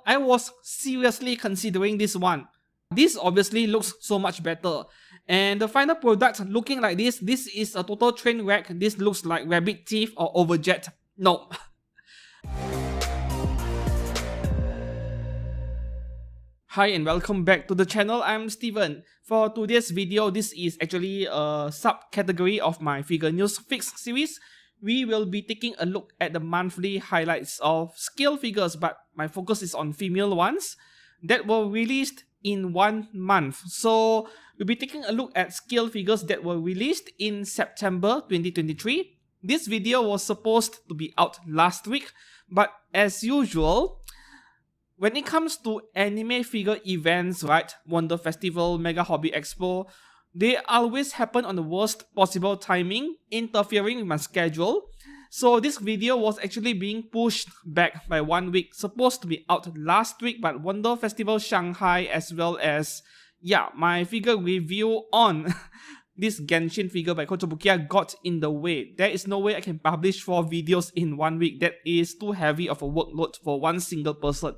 I was seriously considering this one. This obviously looks so much better. And the final product looking like this is a total train wreck. This looks like rabbit teeth or overjet. No. Hi and welcome back to the channel. I'm Steven. For today's video, this is actually a subcategory of my Figure News Fix series. We will be taking a look at the monthly highlights of scale figures, but my focus is on female ones that were released in 1 month. So we'll be taking a look at scale figures that were released in September 2023. This video was supposed to be out last week, but as usual, when it comes to anime figure events, right, Wonder Festival, Mega Hobby Expo, they always happen on the worst possible timing, interfering with my schedule. So this video was actually being pushed back by 1 week, supposed to be out last week, but Wonder Festival Shanghai as well as, my figure review on this Genshin figure by Kotobukiya got in the way. There is no way I can publish 4 videos in 1 week. That is too heavy of a workload for one single person.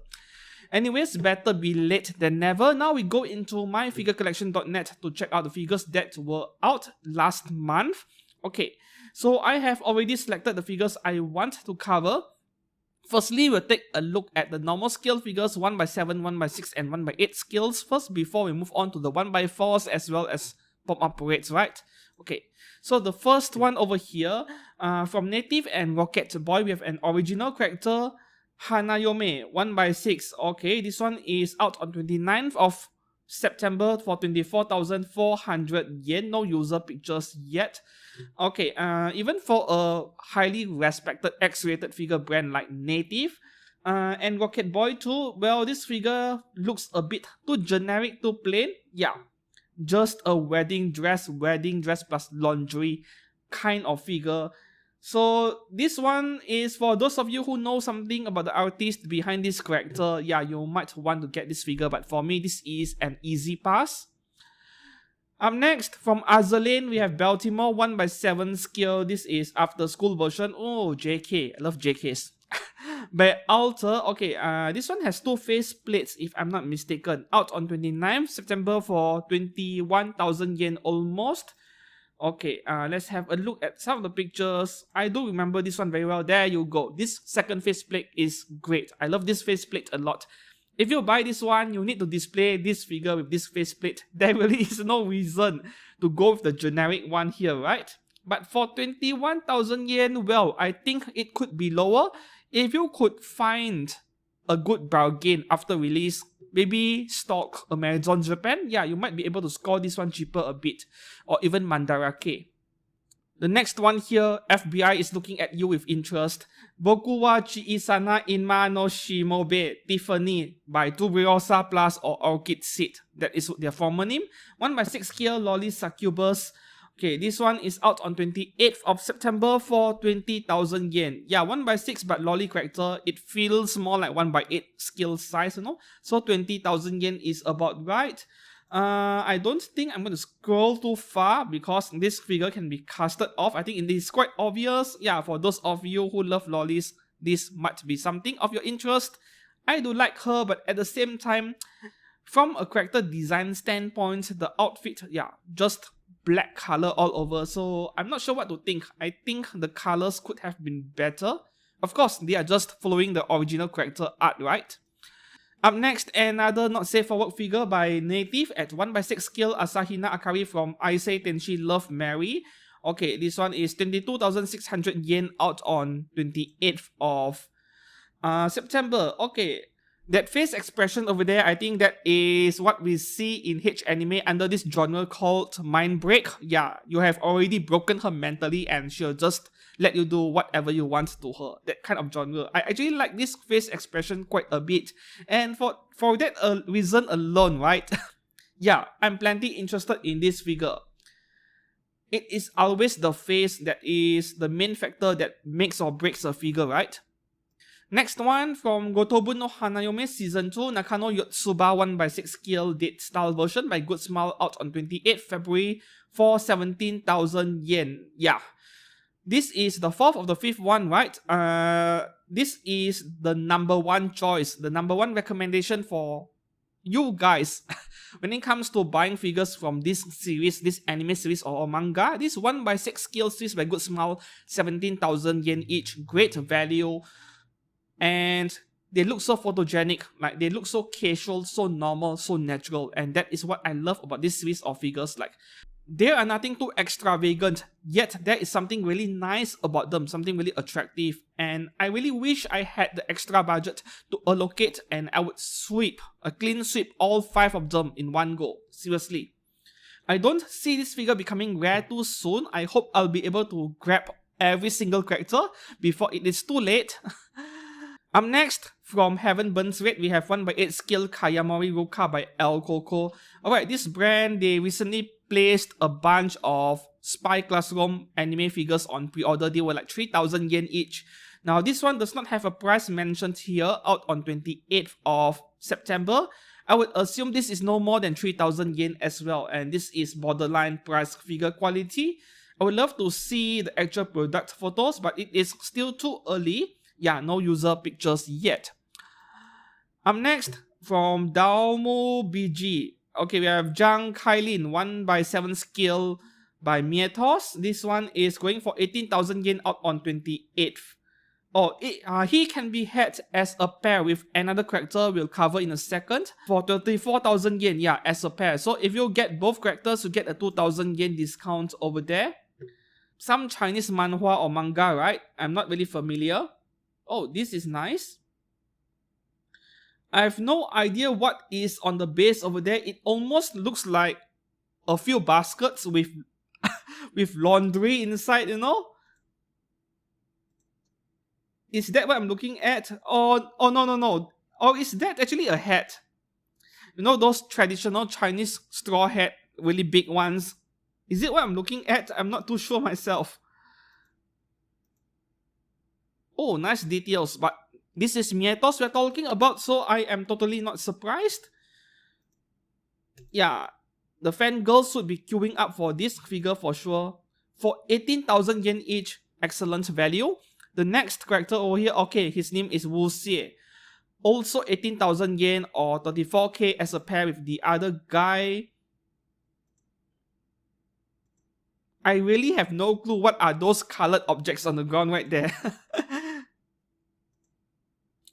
Anyways, better be late than never. Now we go into myfigurecollection.net to check out the figures that were out last month. Okay, so I have already selected the figures I want to cover. Firstly, we'll take a look at the normal scale figures 1x7, 1x6 and 1x8 scales first before we move on to the 1x4s as well as pop-up parades, right? Okay, so the first one over here, from Native and Rocket Boy, we have an original character, Hanayome 1x6. Okay, this one is out on 29th of September for 24,400 yen. No user pictures yet. Okay, even for a highly respected X-rated figure brand like Native and Rocket Boy too, well, this figure looks a bit too generic, too plain. Yeah, just a wedding dress plus laundry kind of figure. So this one is for those of you who know something about the artist behind this character. Yeah, you might want to get this figure, but for me, this is an easy pass. Up next, from Azur Lane, we have Baltimore 1x7 scale. This is after school version. Oh, JK. I love JKs. By Alter, okay, this one has 2 face plates if I'm not mistaken. Out on 29th September for 21,000 yen almost. Okay, let's have a look at some of the pictures. I do remember this one very well. There you go. This second faceplate is great. I love this faceplate a lot. If you buy this one, you need to display this figure with this faceplate. There really is no reason to go with the generic one here, right? But for 21,000 yen, well, I think it could be lower. If you could find a good bargain after release, maybe stock Amazon Japan, yeah, you might be able to score this one cheaper a bit, or even Mandarake. The next one here, FBI is looking at you with interest. Boku wa Chiisana Inma no Shimobe Tiffany by Tuberosa Plus or Orchid Seed. That is their former name. 1x6 scale Lolly Succubus. Okay, this one is out on 28th of September for 20,000 yen. Yeah, 1x6 but lolly character. It feels more like 1x8 scale size, you know. So 20,000 yen is about right. I don't think I'm going to scroll too far because this figure can be casted off. I think it is quite obvious. Yeah, for those of you who love lollies, this might be something of your interest. I do like her, but at the same time, from a character design standpoint, the outfit, yeah, just black color all over, so I'm not sure what to think. I think the colors could have been better. Of course, they are just following the original character art, right? Up next, another not safe for work figure by Native at 1x6 scale Asahina Akari from Aisei Tenshi Love Mary. Okay, this one is 22,600 yen out on 28th of September. Okay, that face expression over there, I think that is what we see in H anime under this genre called Mind Break. Yeah, you have already broken her mentally and she'll just let you do whatever you want to her. That kind of genre. I actually like this face expression quite a bit. And for that reason alone, right? Yeah, I'm plenty interested in this figure. It is always the face that is the main factor that makes or breaks a figure, right? Next one, from Gotobu no Hanayome Season 2, Nakano Yotsuba 1x6 scale date style version by Good Smile, out on 28th February for 17,000 yen. Yeah, This is the fourth of the fifth one, right? This is the number one choice, the number one recommendation for you guys when it comes to buying figures from this series, this anime series or manga. This 1x6 scale series by Good Smile, 17,000 yen each, great value, and they look so photogenic, like they look so casual, so normal, so natural, and that is what I love about this series of figures. Like, they are nothing too extravagant, yet there is something really nice about them, something really attractive, and I really wish I had the extra budget to allocate and I would a clean sweep all 5 of them in one go. Seriously. I don't see this figure becoming rare too soon. I hope I'll be able to grab every single character before it is too late. Up next, from Heaven Burns Red, we have 1x8 scale Kayamori Ruka by El Coco. Alright, this brand, they recently placed a bunch of Spy Classroom anime figures on pre-order. They were like 3,000 yen each. Now, this one does not have a price mentioned here, out on 28th of September. I would assume this is no more than 3,000 yen as well, and this is borderline price figure quality. I would love to see the actual product photos, but it is still too early. Yeah, no user pictures yet. Up next, from Daomu BG. Okay, we have Zhang Kailin, 1x7 scale by Mietos. This one is going for 18,000 yen out on 28th. Oh, he can be had as a pair with another character we'll cover in a second for 34,000 yen, yeah, as a pair. So if you get both characters, you get a 2,000 yen discount over there. Some Chinese manhwa or manga, right? I'm not really familiar. Oh, this is nice. I have no idea what is on the base over there. It almost looks like a few baskets with with laundry inside, you know? Is that what I'm looking at? Oh, no. Or is that actually a hat? You know those traditional Chinese straw hat, really big ones? Is it what I'm looking at? I'm not too sure myself. Oh, nice details, but this is Mietos we're talking about, so I am totally not surprised. Yeah, the fangirls should be queuing up for this figure for sure. For 18,000 yen each, excellent value. The next character over here, okay, his name is Wu Xie. Also 18,000 yen or 34k as a pair with the other guy. I really have no clue what are those colored objects on the ground right there.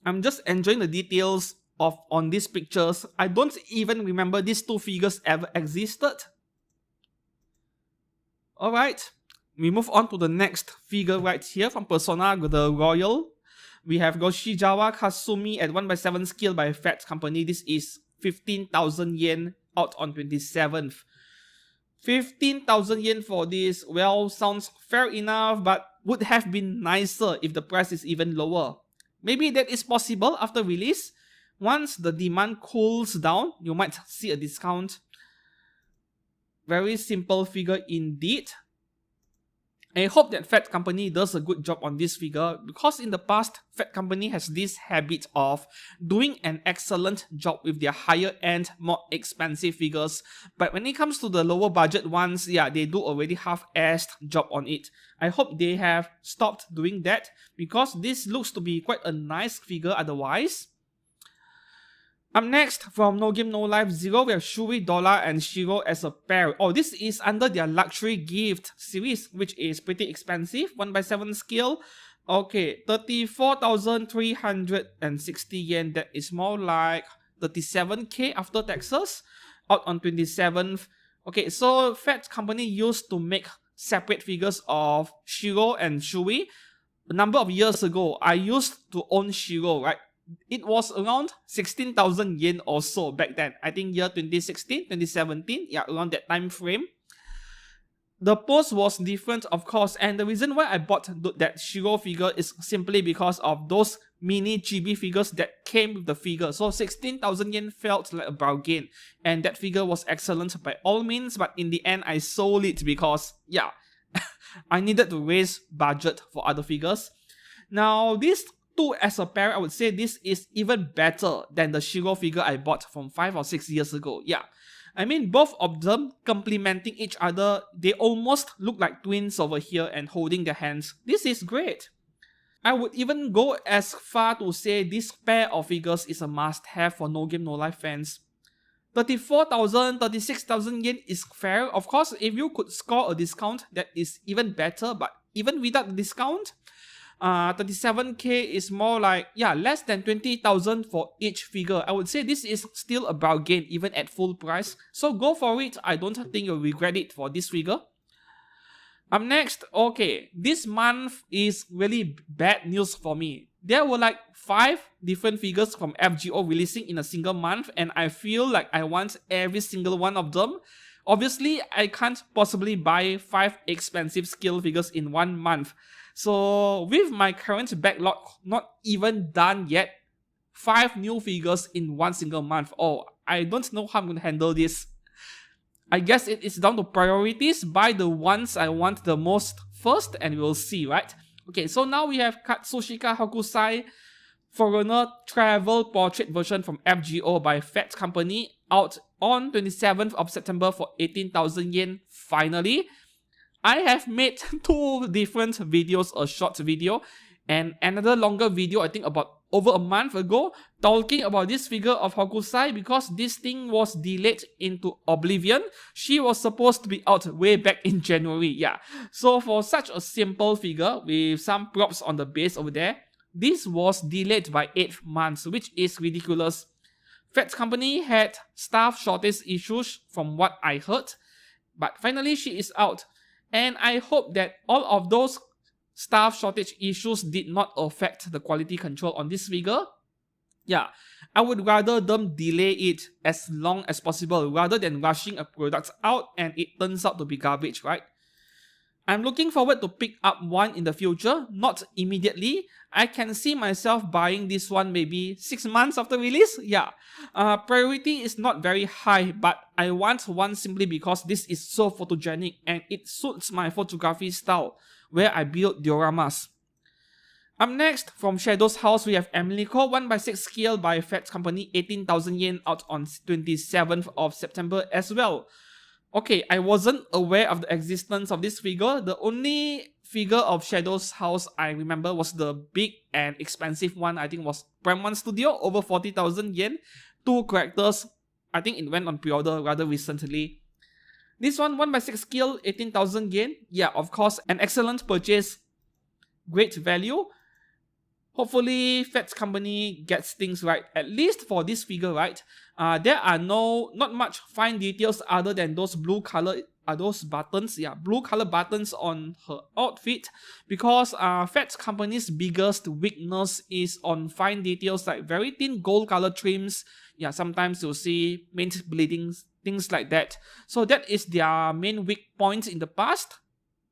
I'm just enjoying the details on these pictures. I don't even remember these two figures ever existed. Alright, we move on to the next figure right here from Persona the Royal. We have Goshijawa Kasumi at 1x7 scale by Fat Company. This is 15,000 yen out on 27th. 15,000 yen for this, well, sounds fair enough, but would have been nicer if the price is even lower. Maybe that is possible after release. Once the demand cools down, you might see a discount. Very simple figure indeed. I hope that Fat Company does a good job on this figure, because in the past, Fat Company has this habit of doing an excellent job with their higher end, more expensive figures. But when it comes to the lower budget ones, yeah, they do a really half-assed job on it. I hope they have stopped doing that, because this looks to be quite a nice figure otherwise. Up next, from No Game No Life Zero, we have Shuri, Dollar, and Shiro as a pair. Oh, this is under their luxury gift series, which is pretty expensive, 1x7 scale. Okay, 34,360 yen, that is more like 37k after taxes, out on 27th. Okay, so Fat Company used to make separate figures of Shiro and Shuri. A number of years ago, I used to own Shiro, right? It was around 16,000 yen or so back then. I think year 2016, 2017, yeah, around that time frame. The pose was different, of course, and the reason why I bought that Shiro figure is simply because of those mini chibi figures that came with the figure. So 16,000 yen felt like a bargain, and that figure was excellent by all means, but in the end I sold it because, yeah, I needed to raise budget for other figures. Now, these two as a pair, I would say this is even better than the Shiro figure I bought from 5 or 6 years ago. Yeah, I mean, both of them complementing each other. They almost look like twins over here and holding their hands. This is great. I would even go as far to say this pair of figures is a must-have for No Game No Life fans. 34,000, 36,000 yen is fair. Of course, if you could score a discount, that is even better. But even without the discount, 37k is more like, yeah, less than 20,000 for each figure. I would say this is still a bargain even at full price. So go for it. I don't think you'll regret it for this figure. Up next, okay, this month is really bad news for me. There were like 5 different figures from FGO releasing in a single month, and I feel like I want every single one of them. Obviously, I can't possibly buy 5 expensive skill figures in 1 month. So with my current backlog not even done yet, 5 new figures in 1 single month. Oh, I don't know how I'm going to handle this. I guess it is down to priorities. Buy the ones I want the most first and we'll see, right? Okay, so now we have Katsushika Hokusai Foreigner Travel Portrait version from FGO by Fat Company out on 27th of September for 18,000 yen finally. I have made 2 different videos, a short video and another longer video, I think about over a month ago, talking about this figure of Hokusai because this thing was delayed into oblivion. She was supposed to be out way back in January, yeah. So for such a simple figure with some props on the base over there, this was delayed by 8 months, which is ridiculous. Fat Company had staff shortage issues from what I heard, but finally she is out. And I hope that all of those staff shortage issues did not affect the quality control on this figure. Yeah, I would rather them delay it as long as possible rather than rushing a product out and it turns out to be garbage, right? I'm looking forward to pick up one in the future, not immediately. I can see myself buying this one maybe 6 months after release. Yeah, priority is not very high, but I want one simply because this is so photogenic and it suits my photography style, where I build dioramas. Up next, from Shadow's House, we have Emilico 1/6 scale by Fat Company, 18,000 yen out on 27th of September as well. Okay, I wasn't aware of the existence of this figure. The only figure of Shadow's House I remember was the big and expensive one, I think was Prime 1 Studio, over 40,000 yen. 2 characters, I think it went on pre-order rather recently. This one, 1/6 scale, 18,000 yen. Yeah, of course, an excellent purchase. Great value. Hopefully, Fat Company gets things right, at least for this figure, right? There are not much fine details other than those blue color, those buttons, yeah, blue color buttons on her outfit, because Fat Company's biggest weakness is on fine details like very thin gold color trims. Yeah, sometimes you'll see mint bleeding, things like that. So that is their main weak point in the past.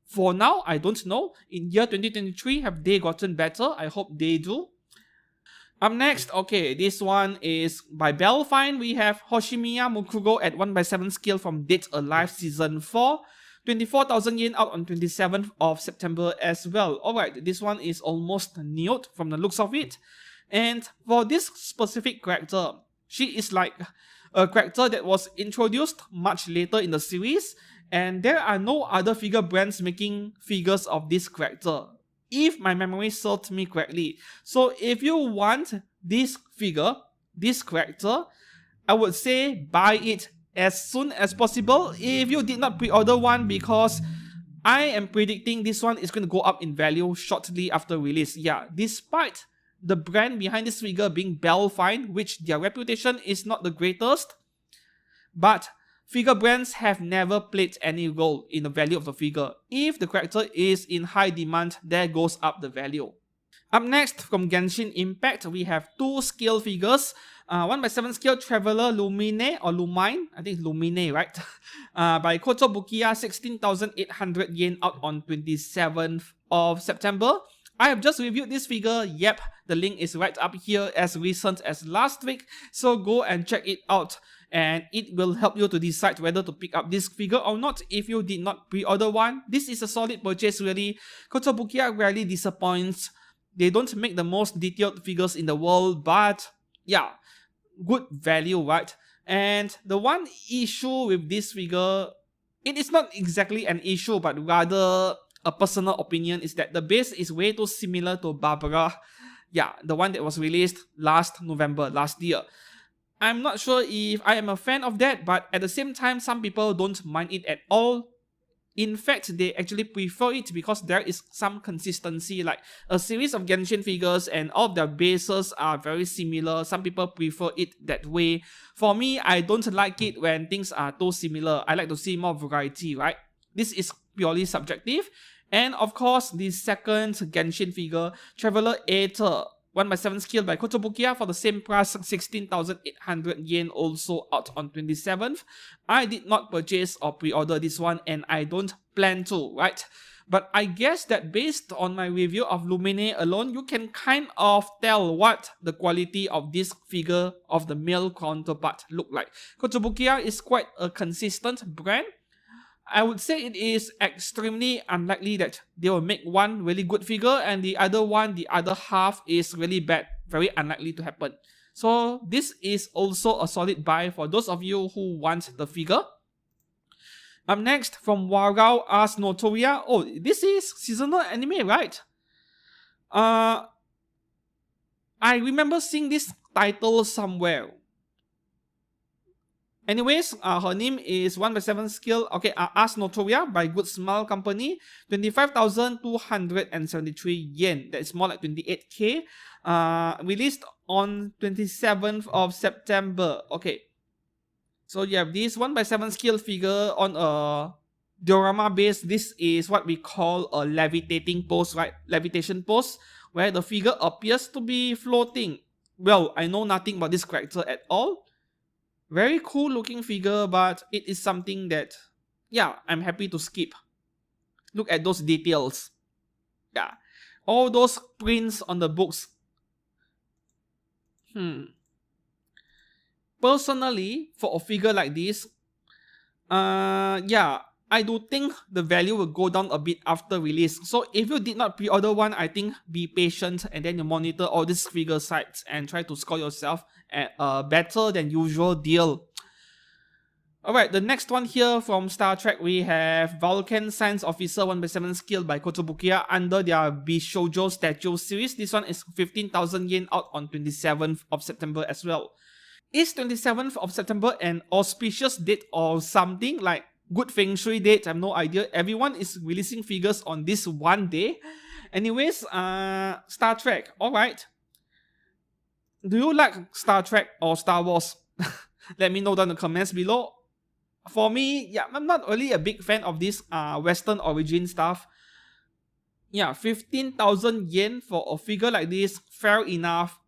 For now, I don't know. In year 2023, have they gotten better? I hope they do. Up next, okay, this one is by Belfine. We have Hoshimiya Mukuro at 1/7 scale from Dead Alive Season 4. 24,000 yen out on 27th of September as well. Alright, this one is almost nude from the looks of it. And for this specific character, she is like a character that was introduced much later in the series, and there are no other figure brands making figures of this character, if my memory served me correctly. So if you want this figure, this character, I would say buy it as soon as possible if you did not pre-order one, because I am predicting this one is going to go up in value shortly after release. Yeah, despite the brand behind this figure being Belfine, which their reputation is not the greatest, but figure brands have never played any role in the value of the figure. If the character is in high demand, there goes up the value. Up next, from Genshin Impact, we have 2 scale figures. 1/7 scale Traveler Lumine, or Lumine, I think it's Lumine, right? By Kotobukiya, 16,800 yen out on 27th of September. I have just reviewed this figure. Yep, the link is right up here as recent as last week. So go and check it out, and it will help you to decide whether to pick up this figure or not if you did not pre-order one. This is a solid purchase really. Kotobukiya rarely disappoints. They don't make the most detailed figures in the world, but yeah, good value, right? And the one issue with this figure, it is not exactly an issue, but rather a personal opinion, is that the base is way too similar to Barbara. Yeah, the one that was released last November, last year. I'm not sure if I am a fan of that, but at the same time, some people don't mind it at all. In fact, they actually prefer it because there is some consistency, like a series of Genshin figures and all of their bases are very similar. Some people prefer it that way. For me, I don't like it when things are too similar. I like to see more variety, right? This is purely subjective. And of course, the second Genshin figure, Traveler Aether, 1/7 skill by Kotobukiya for the same price, 16,800 yen, also out on 27th. I did not purchase or pre-order this one and I don't plan to, right? But I guess that based on my review of Lumine alone, you can kind of tell what the quality of this figure of the male counterpart look like. Kotobukiya is quite a consistent brand. I would say it is extremely unlikely that they will make one really good figure and the other one, the other half, is really bad. Very unlikely to happen. So this is also a solid buy for those of you who want the figure. Up next, from Warao Ars Notoria. Oh, this is seasonal anime, right? I remember seeing this title somewhere. Anyways, her name is 1/7 skill. Okay, Ars Notoria by Good Smile Company. 25,273 yen. That is more like 28k. Released on 27th of September. Okay. So you have this 1/7 skill figure on a diorama base. This is what we call a levitating pose, right? Levitation pose, where the figure appears to be floating. Well, I know nothing about this character at all. Very cool looking figure, but it is something that, yeah, I'm happy to skip. Look at those details. Yeah. All those prints on the books. Personally, for a figure like this, yeah, I do think the value will go down a bit after release. So if you did not pre-order one, I think be patient and then you monitor all these figure sites and try to score yourself at a better than usual deal. Alright, the next one here from Star Trek, we have Vulcan Science Officer 1/7 skill by Kotobukiya under their Bishoujo Statue series. This one is 15,000 yen, out on 27th of September as well. Is 27th of September an auspicious date or something, like good feng shui date? I have no idea. Everyone is releasing figures on this one day. Anyways, Star Trek, alright. Do you like Star Trek or Star Wars? Let me know down in the comments below. For me, yeah, I'm not really a big fan of this Western origin stuff. Yeah, 15,000 yen for a figure like this, fair enough.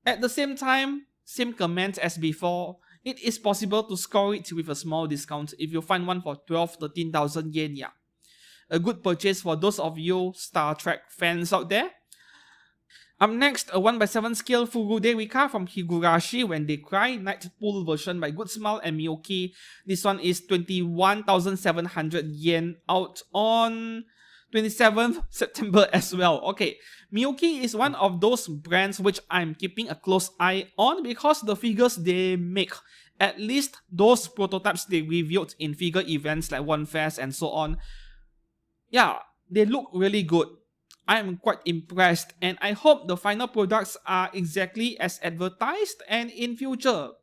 At the same time, same comment as before, it is possible to score it with a small discount. If you find one for 12,000-13,000 yen, yeah. A good purchase for those of you Star Trek fans out there. Up next, a 1/7 skill Furude Rika from Higurashi When They Cry, Night Pool version by Good Smile and Miyoki. This one is 21,700 yen, out on 27th September as well. Okay, Miyoki is one of those brands which I'm keeping a close eye on because the figures they make, at least those prototypes they reviewed in figure events like One Fest and so on, yeah, they look really good. I am quite impressed and I hope the final products are exactly as advertised and in future.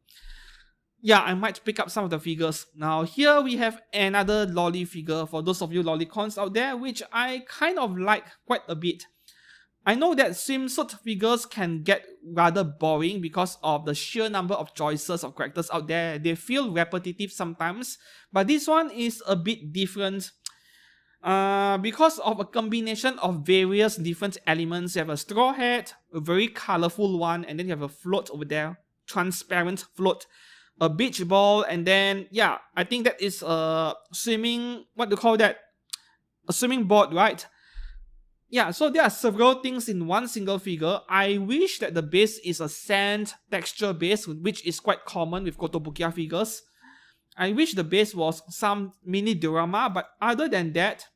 Yeah, I might pick up some of the figures. Now here we have another lolly figure for those of you lollicons out there, which I kind of like quite a bit. I know that swimsuit figures can get rather boring because of the sheer number of choices of characters out there. They feel repetitive sometimes, but this one is a bit different. Because of a combination of various different elements. You have a straw hat, a very colorful one, and then you have a float over there, transparent float, a beach ball, and then, yeah, I think that is a swimming, what do you call that? A swimming board, right? Yeah, so there are several things in one single figure. I wish that the base is a sand texture base, which is quite common with Kotobukiya figures. I wish the base was some mini diorama, but other than that,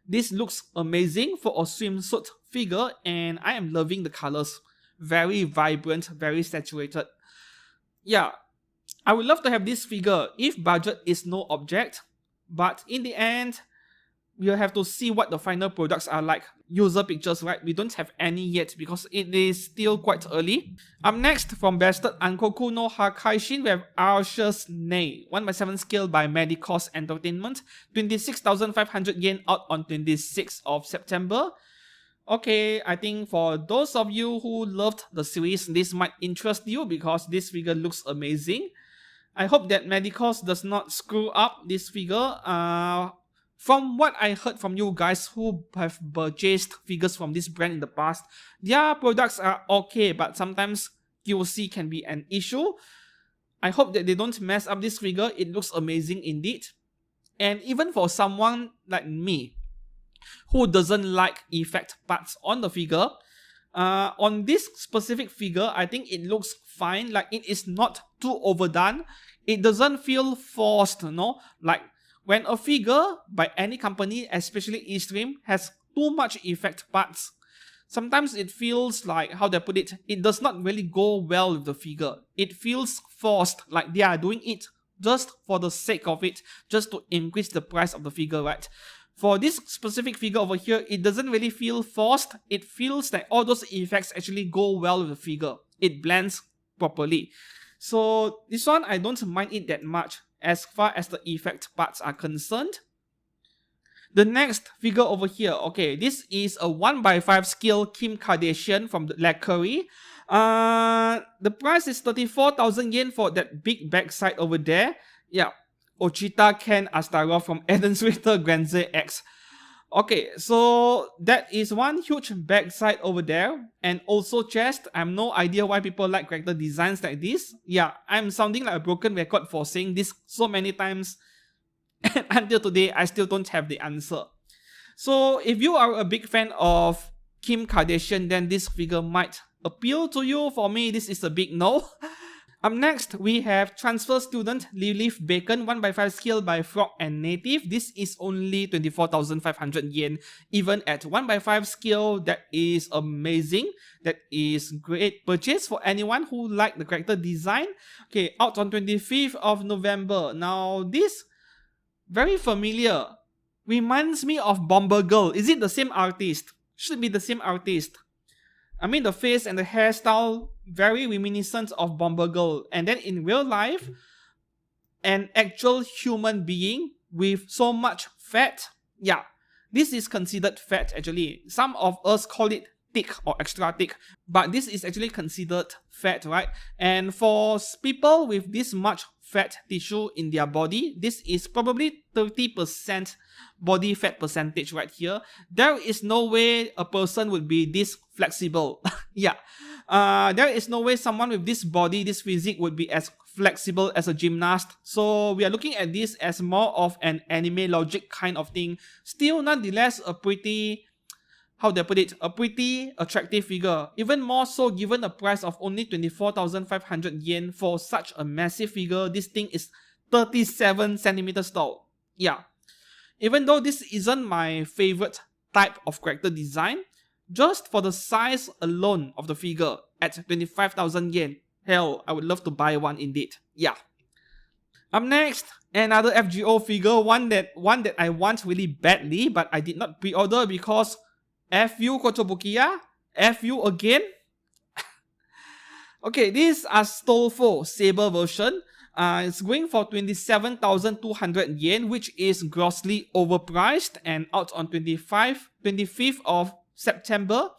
this looks amazing for a swimsuit figure and I am loving the colors. Very vibrant, very saturated. Yeah, I would love to have this figure if budget is no object, but in the end, we'll have to see what the final products are like. User pictures, right? We don't have any yet because it is still quite early. Up next, from Bested Ankoku no Hakaishin, we have Archer's Nay, 1/7 scale by Medicos Entertainment, 26,500 yen, out on 26th of September. Okay, I think for those of you who loved the series, this might interest you because this figure looks amazing. I hope that Medicos does not screw up this figure. From what I heard from you guys who have purchased figures from this brand in the past, their products are okay, but sometimes QC can be an issue. I hope that they don't mess up this figure. It looks amazing indeed. And even for someone like me, who doesn't like effect parts on the figure, on this specific figure, I think it looks fine. Like, it is not too overdone. It doesn't feel forced, like when a figure by any company, especially Eastream, has too much effect parts, sometimes it feels like, how do I put it, it does not really go well with the figure. It feels forced, like they are doing it just for the sake of it, just to increase the price of the figure, right? For this specific figure over here, it doesn't really feel forced. It feels like all those effects actually go well with the figure. It blends properly. So this one, I don't mind it that much as far as the effect parts are concerned. The next figure over here, okay, this is a 1/5 scale Kim Kardashian from the Lacquerie. The price is 34,000 yen for that big backside over there. Yeah, Ochita Ken Astara from Eden's Richter Granze X. Okay, so that is one huge backside over there, and also chest. I have no idea why people like character designs like this. Yeah, I'm sounding like a broken record for saying this so many times, and until today, I still don't have the answer. So if you are a big fan of Kim Kardashian, then this figure might appeal to you. For me, this is a big no. Up next, we have Transfer Student Lilith Bacon 1/5 scale by Frog and Native. This is only 24,500 yen. Even at 1/5 scale, that is amazing. That is great purchase for anyone who like the character design. Okay, out on 25th of November. Now, this, very familiar. Reminds me of Bomber Girl. Is it the same artist? Should be the same artist. I mean, the face and the hairstyle, very reminiscent of Bomber Girl. And then in real life, an actual human being with so much fat. Yeah, this is considered fat actually. Some of us call it thick or extra thick, but this is actually considered fat, right? And for people with this much fat tissue in their body, this is probably 30% body fat percentage right here. There is no way a person would be this flexible. Yeah, there is no way someone with this body, this physique would be as flexible as a gymnast. So we are looking at this as more of an anime logic kind of thing. Still, nonetheless, a pretty, how do I put it, a pretty attractive figure. Even more so given the price of only 24,500 yen for such a massive figure. This thing is 37 centimeters tall. Yeah. Even though this isn't my favorite type of character design, just for the size alone of the figure at 25,000 yen, hell, I would love to buy one indeed. Yeah. Up next, another FGO figure, one that I want really badly, but I did not pre-order because FU Kotobukiya, FU again. Okay, this is Astolfo Saber version. It's going for 27,200 yen, which is grossly overpriced, and out on 25th of September.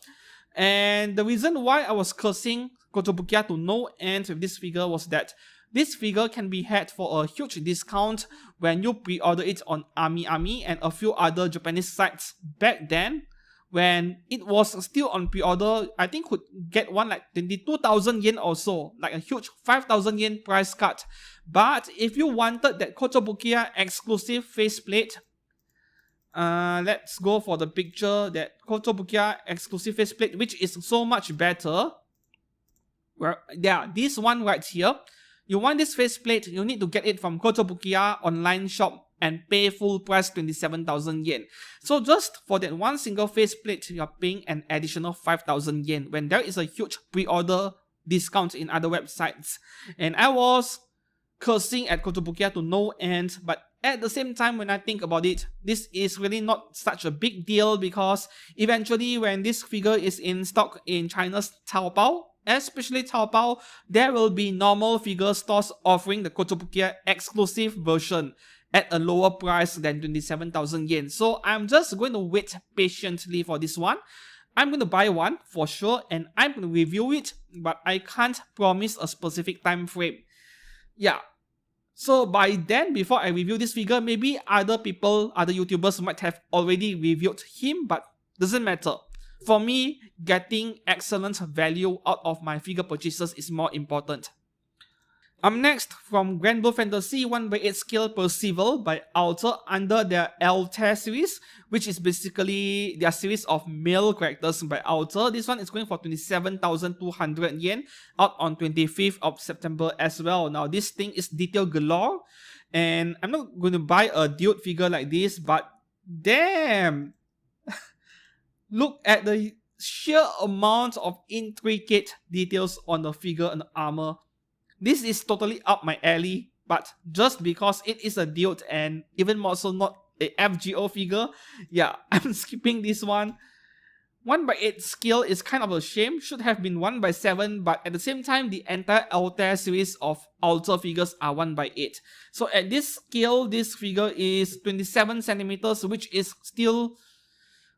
And the reason why I was cursing Kotobukiya to no end with this figure was that this figure can be had for a huge discount when you pre-order it on AmiAmi and a few other Japanese sites back then. When it was still on pre-order, I think could get one like 22,000 yen or so, like a huge 5,000 yen price cut. But if you wanted that Kotobukiya exclusive faceplate, let's go for the picture, that Kotobukiya exclusive faceplate, which is so much better. Well, yeah, this one right here. You want this faceplate, you need to get it from Kotobukiya online shop and pay full price 27,000 yen. So just for that one single faceplate, you are paying an additional 5,000 yen when there is a huge pre-order discount in other websites. And I was cursing at Kotobukiya to no end, but at the same time, when I think about it, this is really not such a big deal because eventually when this figure is in stock in China's Taobao, especially Taobao, there will be normal figure stores offering the Kotobukiya exclusive version at a lower price than 27,000 yen. So I'm just going to wait patiently for this one. I'm going to buy one for sure and I'm going to review it, but I can't promise a specific time frame. Yeah. So by then, before I review this figure, maybe other people, other YouTubers might have already reviewed him, but doesn't matter. For me, getting excellent value out of my figure purchases is more important. Next, from Grand Blue Fantasy 1/8 scale Percival by Alter under their Altair series, which is basically their series of male characters by Alter. This one is going for 27,200 yen out on 25th of September as well. Now this thing is detail galore and I'm not going to buy a dude figure like this, but damn! Look at the sheer amount of intricate details on the figure and the armor. This is totally up my alley, but just because it is a dude and even more so not a FGO figure, yeah, I'm skipping this one. 1/8 scale is kind of a shame, should have been 1/7, but at the same time, the entire Altair series of Alter figures are 1/8. So at this scale, this figure is 27 centimeters, which is still,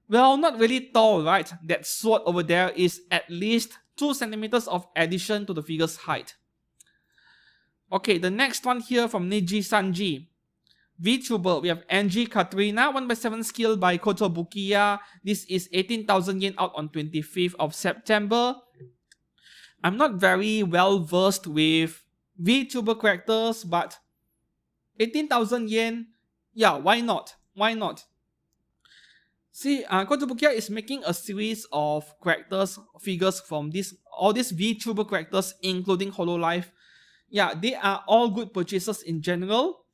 well, not really tall, right? That sword over there is at least 2 centimeters of addition to the figure's height. Okay, the next one here from Niji Sanji. VTuber, we have Angie Katrina, 1/7 scale by Kotobukiya. This is 18,000 yen out on 25th of September. I'm not very well versed with VTuber characters, but 18,000 yen, yeah, why not? Why not? See, Kotobukiya is making a series of characters, figures from all these VTuber characters, including Hololive. Yeah, they are all good purchases in general.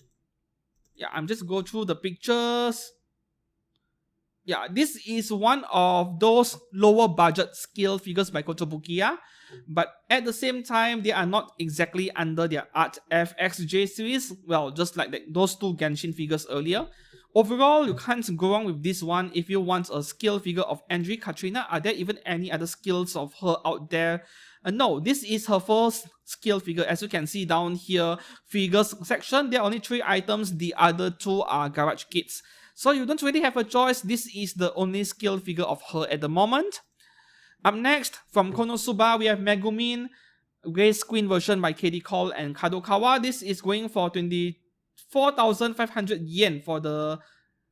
Yeah, I'm just go through the pictures. Yeah, this is one of those lower budget scale figures by Kotobukiya, but at the same time, they are not exactly under their Art FXJ series. Well, just like those two Genshin figures earlier. Overall, you can't go wrong with this one if you want a scale figure of Angie Katrina. Are there even any other skills of her out there? No, this is her first scale figure. As you can see down here, figures section, there are only 3 items. The other 2 are garage kits. So you don't really have a choice. This is the only scale figure of her at the moment. Up next, from Konosuba, we have Megumin, Grace Queen version by KD Cole and Kadokawa. This is going for 24,500 yen for the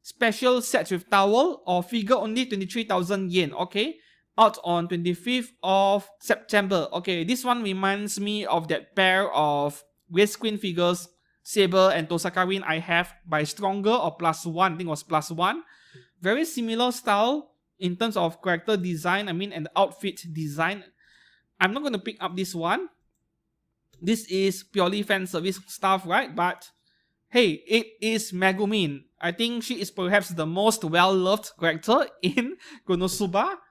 special set with towel, or figure only 23,000 yen, okay? Out on 25th of September. Okay, this one reminds me of that pair of Grace Queen figures, Saber and Tosakarin I have by Stronger or +1, I think it was +1. Very similar style in terms of character design, and the outfit design. I'm not going to pick up this one. This is purely fan service stuff, right? But hey, it is Megumin. I think she is perhaps the most well-loved character in Konosuba.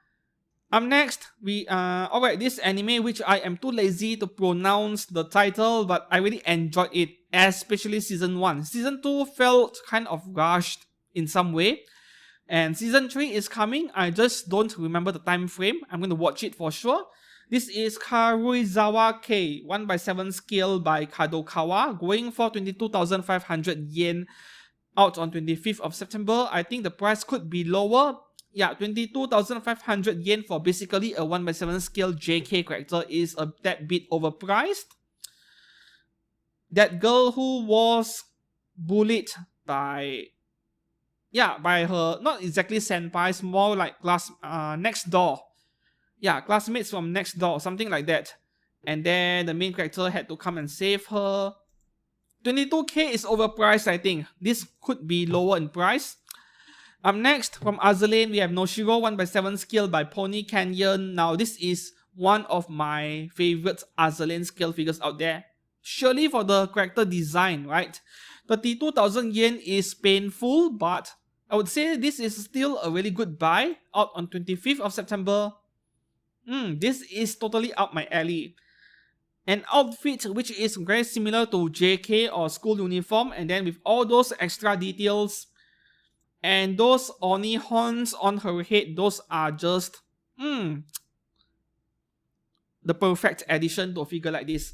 Next, alright, this anime which I am too lazy to pronounce the title, but I really enjoyed it, especially season 1. Season 2 felt kind of rushed in some way, and season 3 is coming. I just don't remember the time frame. I'm going to watch it for sure. This is Karuizawa K, 1/7 scale by Kadokawa, going for 22,500 yen out on 25th of September. I think the price could be lower. Yeah, 22,500 yen for basically a 1/7 scale JK character is a tad bit overpriced. That girl who was bullied by her, not exactly senpais, more like next door. Yeah, classmates from next door, something like that. And then the main character had to come and save her. 22k is overpriced, I think. This could be lower in price. Next, from Azur Lane, we have Noshiro 1/7 scale by Pony Canyon. Now, this is one of my favorite Azur Lane scale figures out there. Surely for the character design, right? 32,000 yen is painful, but I would say this is still a really good buy out on 25th of September. This is totally up my alley. an outfit which is very similar to JK or school uniform, and then with all those extra details and those Oni horns on her head, those are just the perfect addition to a figure like this.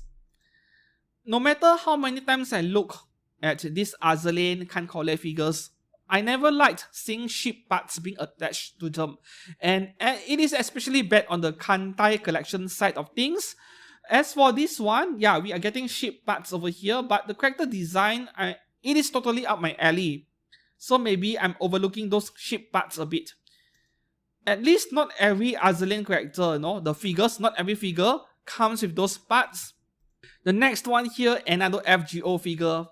No matter how many times I look at these Azur Lane Taihou figures, I never liked seeing ship parts being attached to them. And it is especially bad on the Kantai collection side of things. As for this one, yeah, we are getting ship parts over here, but the character design, it is totally up my alley. So maybe I'm overlooking those ship parts a bit. At least not every Azur Lane character, the figures, not every figure comes with those parts. The next one here, another FGO figure.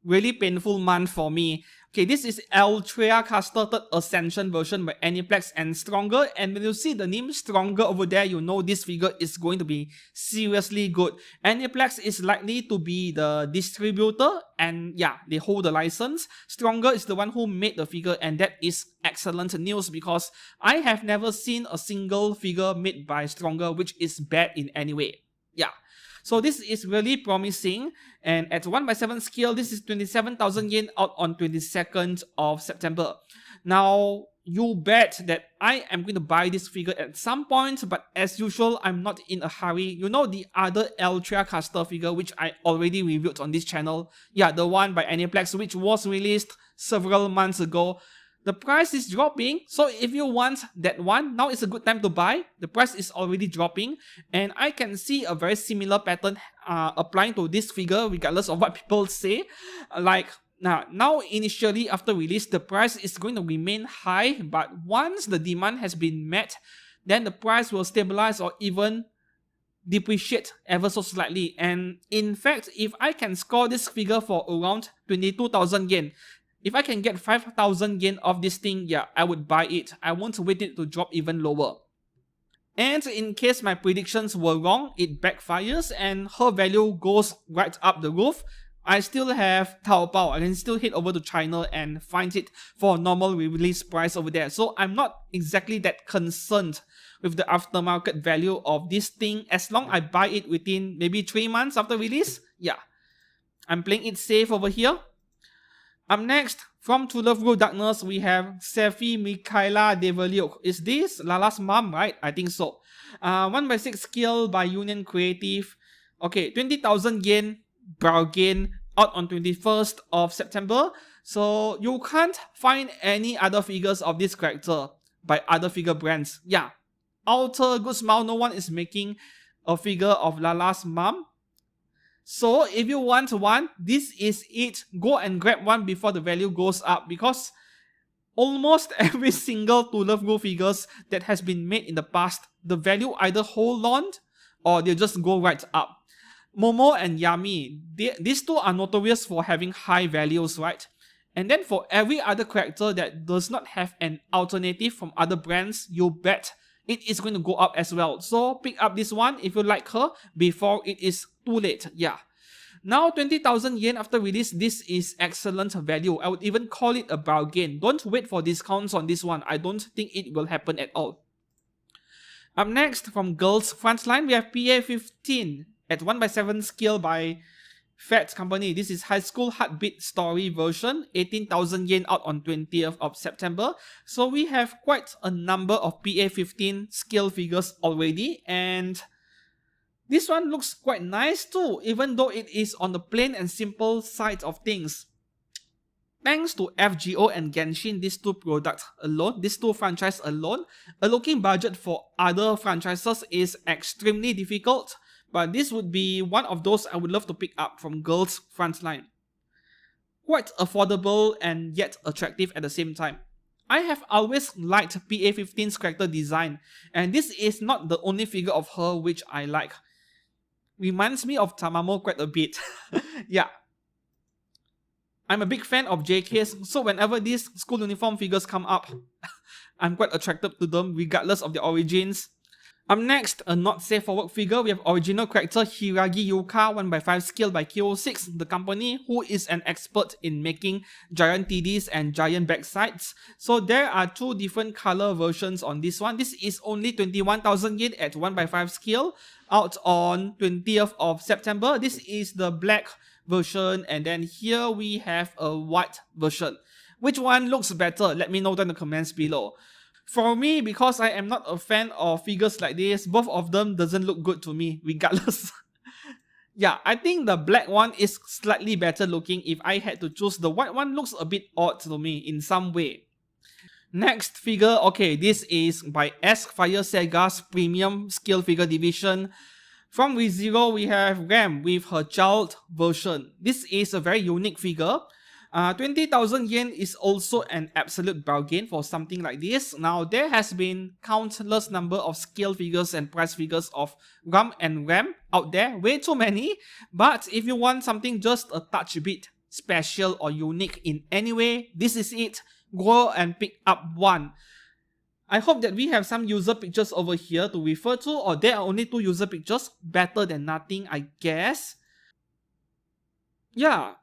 Really painful month for me. Okay, this is Altria Caster 3rd Ascension version by Aniplex and Stronger. And when you see the name Stronger over there, you know this figure is going to be seriously good. Aniplex is likely to be the distributor, and yeah, they hold the license. Stronger is the one who made the figure, and that is excellent news because I have never seen a single figure made by Stronger which is bad in any way. Yeah. So this is really promising, and at 1/7 scale, this is 27,000 yen out on 22nd of September. Now, you bet that I am going to buy this figure at some point, but as usual, I'm not in a hurry. You know the other Altria Caster figure which I already reviewed on this channel? Yeah, the one by Aniplex which was released several months ago. The price is dropping, so if you want that one, now is a good time to buy. The price is already dropping, and I can see a very similar pattern applying to this figure regardless of what people say. Like, now initially after release, the price is going to remain high, but once the demand has been met, then the price will stabilize or even depreciate ever so slightly. And in fact, if I can score this figure for around 22,000 yen, if I can get 5,000 yen off this thing, yeah, I would buy it. I won't wait it to drop even lower. And in case my predictions were wrong, it backfires and her value goes right up the roof, I still have Taobao. I can still head over to China and find it for a normal release price over there. So I'm not exactly that concerned with the aftermarket value of this thing as long as I buy it within maybe 3 months after release. Yeah, I'm playing it safe over here. Up next, from To Love Grow Darkness, we have Sefi Mikhaila Devaliuk. Is this Lala's mom, right? I think so. 1/6 scale by Union Creative. Okay, 20,000 yen, bargain, out on 21st of September. So you can't find any other figures of this character by other figure brands. Yeah, Alter, Good Smile, no one is making a figure of Lala's mom. So if you want one, this is it. Go and grab one before the value goes up, because almost every single To Love Grow figures that has been made in the past, the value either hold on or they just go right up. Momo and Yami, these two are notorious for having high values, right? And then for every other character that does not have an alternative from other brands, you bet it is going to go up as well. So pick up this one if you like her before it is too late. Yeah. Now 20,000 yen after release, this is excellent value. I would even call it a bargain. Don't wait for discounts on this one. I don't think it will happen at all. Up next, from Girls Frontline, we have PA15 at 1/7 scale by Fat Company. This is High School Heartbeat Story version, 18,000 yen out on 20th of September. So we have quite a number of PA15 scale figures already, and this one looks quite nice too, even though it is on the plain and simple side of things. Thanks to FGO and Genshin, these two products alone, these two franchises alone, allocating budget for other franchises is extremely difficult. But this would be one of those I would love to pick up from Girls Frontline. Quite affordable and yet attractive at the same time. I have always liked PA15's character design, and this is not the only figure of her which I like. Reminds me of Tamamo quite a bit. Yeah. I'm a big fan of JKs, so whenever these school uniform figures come up, I'm quite attracted to them regardless of their origins. Up next, a not safe for work figure, we have original character Hiragi Yuka 1/5 scale by KO6, the company who is an expert in making giant TDs and giant backsides. So there are two different color versions on this one. This is only 21,000 yen at 1/5 scale, out on 20th of September. This is the black version, and then here we have a white version. Which one looks better? Let me know down in the comments below. For me, because I am not a fan of figures like this, both of them doesn't look good to me, regardless. Yeah, I think the black one is slightly better looking. If I had to choose, the white one looks a bit odd to me in some way. Next figure, okay, this is by S-Fire Sega's premium scale figure division. From ReZero, we have Ram with her child version. This is a very unique figure. 20,000 yen is also an absolute bargain for something like this. Now, there has been countless number of scale figures and price figures of Ram and Ram out there, way too many. But if you want something just a touch bit special or unique in any way, this is it. Go and pick up one. I hope that we have some user pictures over here to refer to, or there are only 2 user pictures. Better than nothing, I guess. Yeah,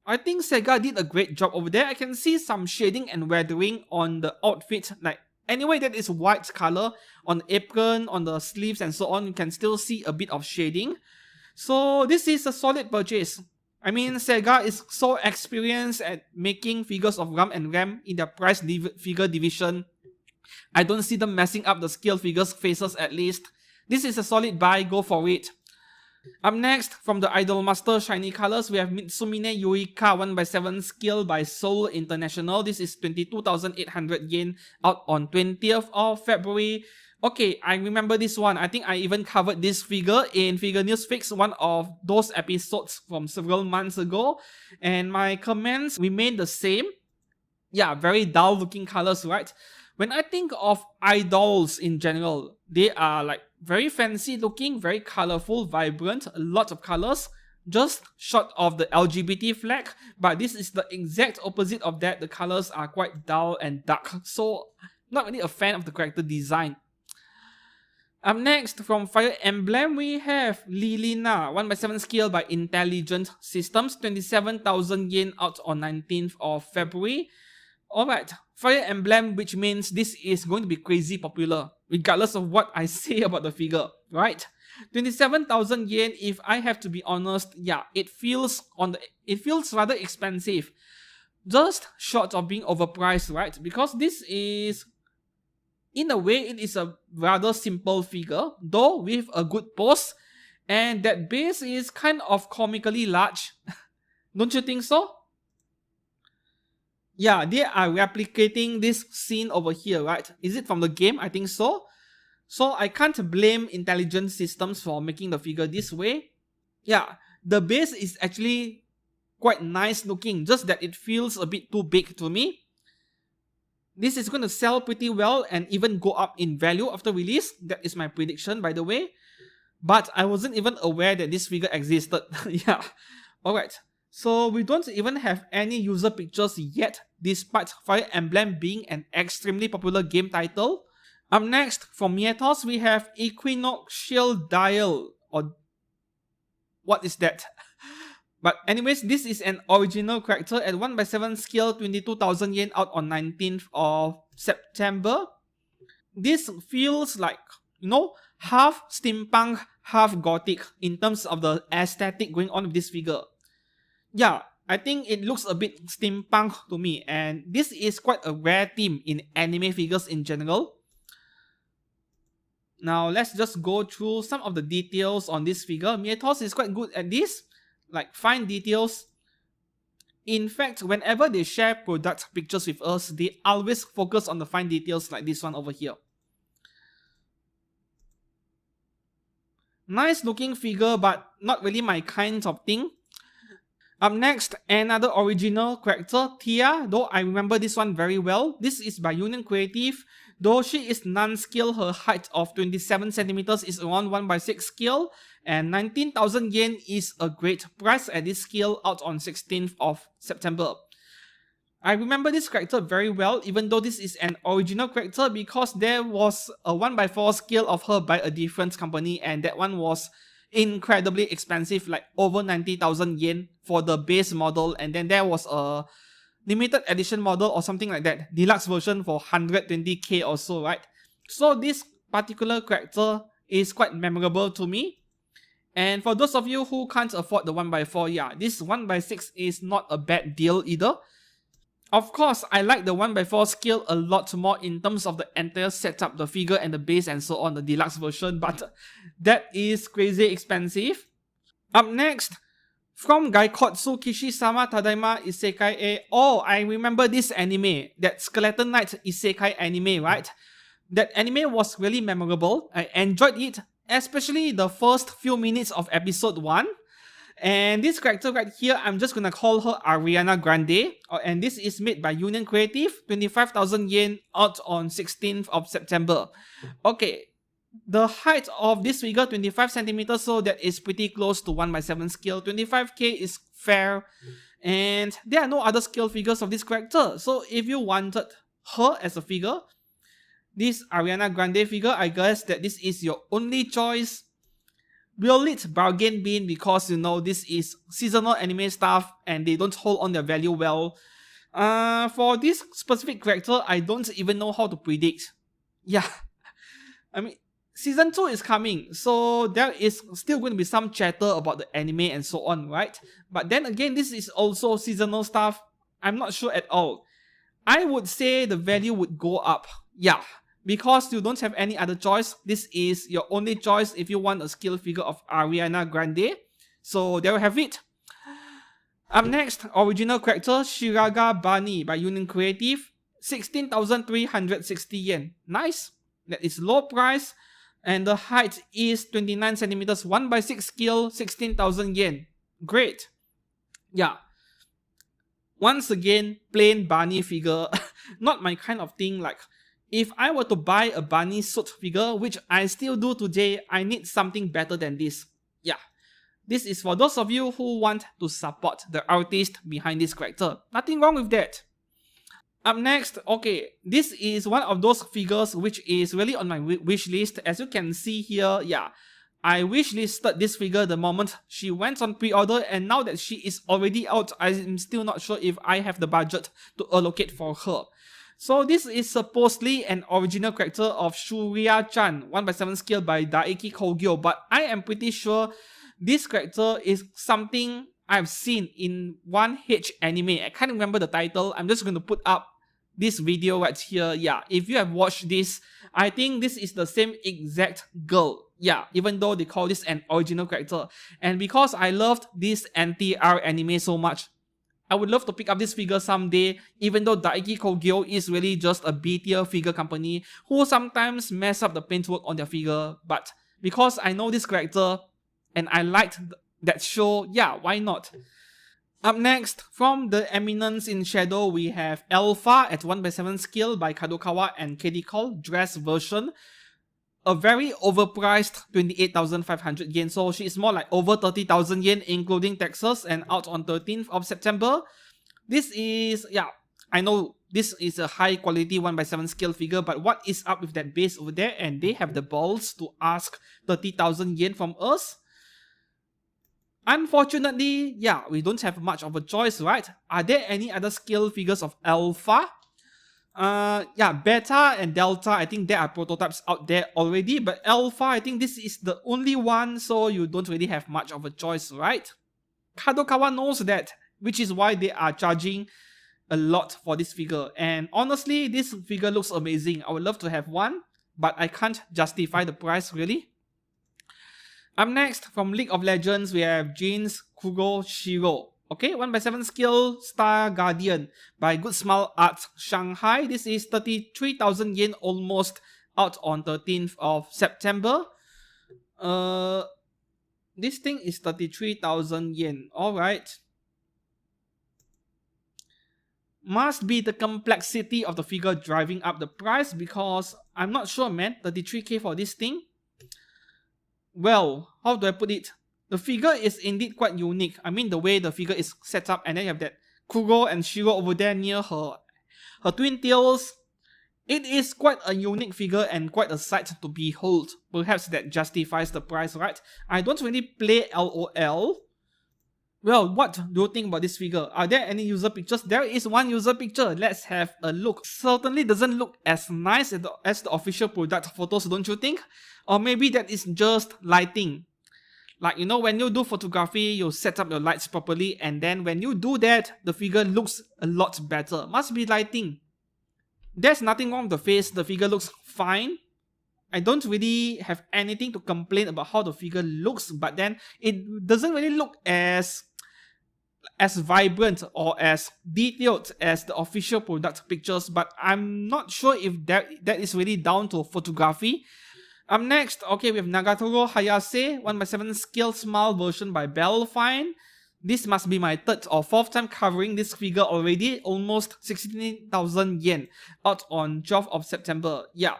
I think Sega did a great job over there. I can see some shading and weathering on the outfit. Like, anyway, that is white color on the apron, on the sleeves and so on. You can still see a bit of shading. So this is a solid purchase. I mean, Sega is so experienced at making figures of Ram and Ram in their price figure division. I don't see them messing up the scale figures faces at least. This is a solid buy, go for it. Up next, from the Idolmaster Shiny Colors, we have Mitsumine Yuika 1/7 scale by Seoul International. This is 22,800 yen, out on 20th of February. Okay, I remember this one. I think I even covered this figure in Figure News Fix, one of those episodes from several months ago. And my comments remain the same. Yeah, very dull looking colors, right? When I think of idols in general, they are like very fancy looking, very colorful, vibrant, a lot of colors, just short of the LGBT flag. But this is the exact opposite of that. The colors are quite dull and dark, so not really a fan of the character design. Up next, from Fire Emblem, we have Lilina 1/7 scale by Intelligent Systems, 27,000 yen, out on 19th of February. Alright, Fire Emblem, which means this is going to be crazy popular, regardless of what I say about the figure, right? 27,000 yen, if I have to be honest, yeah, it feels rather expensive. Just short of being overpriced, right? Because this is, in a way, it is a rather simple figure, though with a good pose, and that base is kind of comically large. Don't you think so? Yeah, they are replicating this scene over here, right? Is it from the game? I think so. So I can't blame Intelligent Systems for making the figure this way. Yeah, the base is actually quite nice looking, just that it feels a bit too big to me. This is going to sell pretty well and even go up in value after release. That is my prediction, by the way. But I wasn't even aware that this figure existed. Yeah, alright. So we don't even have any user pictures yet, despite Fire Emblem being an extremely popular game title. Up next, from Mietos, we have Equinoxial Dial, or what is that? But anyways, this is an original character at 1/7 scale, 22,000 yen, out on 19th of September. This feels like, you know, half steampunk, half gothic in terms of the aesthetic going on with this figure. Yeah, I think it looks a bit steampunk to me, and this is quite a rare theme in anime figures in general. Now, let's just go through some of the details on this figure. Mietos is quite good at this, like fine details. In fact, whenever they share product pictures with us, they always focus on the fine details like this one over here. Nice looking figure, but not really my kind of thing. Up next, another original character, Tia, though I remember this one very well. This is by Union Creative. Though she is non-scale, her height of 27 centimeters is around 1/6 scale, and 19,000 yen is a great price at this scale, out on 16th of September. I remember this character very well, even though this is an original character, because there was a 1x4 scale of her by a different company, and that one was incredibly expensive, like over 90,000 yen for the base model, and then there was a limited edition model or something like that, deluxe version for 120k or so, right? So this particular character is quite memorable to me. And for those of you who can't afford the 1x4, yeah, this 1x6 is not a bad deal either. Of course, I like the 1x4 scale a lot more in terms of the entire setup, the figure and the base and so on, the deluxe version, but that is crazy expensive. Up next, from Gaikotsu Kishi-sama Tadaima Isekai A. Oh, I remember this anime, that Skeleton Knight Isekai anime, right? That anime was really memorable. I enjoyed it, especially the first few minutes of episode 1. And this character right here, I'm just gonna call her Ariana Grande. And this is made by Union Creative, 25,000 yen, out on 16th of September. Okay, the height of this figure, 25 centimeters, so that is pretty close to 1x7 scale. 25k is fair. And there are no other scale figures of this character. So if you wanted her as a figure, this Ariana Grande figure, I guess that this is your only choice. Will it bargain bin, because you know this is seasonal anime stuff and they don't hold on their value well. For this specific character, I don't even know how to predict. Yeah, I mean, season 2 is coming, so there is still going to be some chatter about the anime and so on, right? But then again, this is also seasonal stuff. I'm not sure at all. I would say the value would go up. Yeah, because you don't have any other choice. This is your only choice if you want a scale figure of Ariana Grande. So there we have it. Up next, original character Shiraga Bani by Union Creative, 16,360 yen. Nice. That is low price. And the height is 29 centimeters, 1x6 scale, 16,000 yen. Great. Yeah. Once again, plain Barney figure. Not my kind of thing. Like, if I were to buy a Barney suit figure, which I still do today, I need something better than this. Yeah. This is for those of you who want to support the artist behind this character. Nothing wrong with that. Up next, okay, this is one of those figures which is really on my wish list. As you can see here, yeah, I wish listed this figure the moment she went on pre-order, and now that she is already out, I'm still not sure if I have the budget to allocate for her. So this is supposedly an original character of Shuria-chan, 1x7 scale by Daiki Kogyo, but I am pretty sure this character is something I've seen in 1H anime. I can't remember the title. I'm just going to put up this video right here. Yeah, if you have watched this, I think this is the same exact girl. Yeah, even though they call this an original character. And because I loved this NTR anime so much, I would love to pick up this figure someday, even though Daiki Kogyo is really just a B-tier figure company who sometimes mess up the paintwork on their figure. But because I know this character and I liked that show, yeah, why not? Up next, from the Eminence in Shadow, we have Alpha at 1x7 scale by Kadokawa and KD Call, dress version. A very overpriced 28,500 yen, so she is more like over 30,000 yen including taxes, and out on 13th of September. This is, yeah, I know this is a high quality 1x7 scale figure, but what is up with that base over there? And they have the balls to ask 30,000 yen from us. Unfortunately, yeah, we don't have much of a choice, right? Are there any other scale figures of Alpha? Yeah, Beta and Delta, I think there are prototypes out there already, but Alpha, I think this is the only one, so you don't really have much of a choice, right? Kadokawa knows that, which is why they are charging a lot for this figure. And honestly, this figure looks amazing. I would love to have one, but I can't justify the price, really. Up next, from League of Legends, we have Jin's Kuroshiro. Okay, 1x7 scale Star Guardian by Good Smile Arts Shanghai. This is 33,000 yen almost, out on 13th of September. This thing is 33,000 yen. Alright. Must be the complexity of the figure driving up the price, because I'm not sure, man. 33k for this thing. Well, how do I put it? The figure is indeed quite unique. I mean, the way the figure is set up, and then you have that Kuro and Shiro over there near her twin tails. It is quite a unique figure and quite a sight to behold. Perhaps that justifies the price, right? I don't really play LOL. Well, what do you think about this figure? Are there any user pictures? There is one user picture. Let's have a look. Certainly doesn't look as nice as the official product photos, don't you think? Or maybe that is just lighting. Like, you know, when you do photography, you set up your lights properly, and then when you do that, the figure looks a lot better. Must be lighting. There's nothing wrong with the face. The figure looks fine. I don't really have anything to complain about how the figure looks, but then it doesn't really look as vibrant or as detailed as the official product pictures, but I'm not sure if that is really down to photography. Up next, okay, we have Nagatoro Hayase, 1/7 scale small version by Belfine. This must be my third or fourth time covering this figure already, almost 16,000 yen, out on 12th of September. Yeah,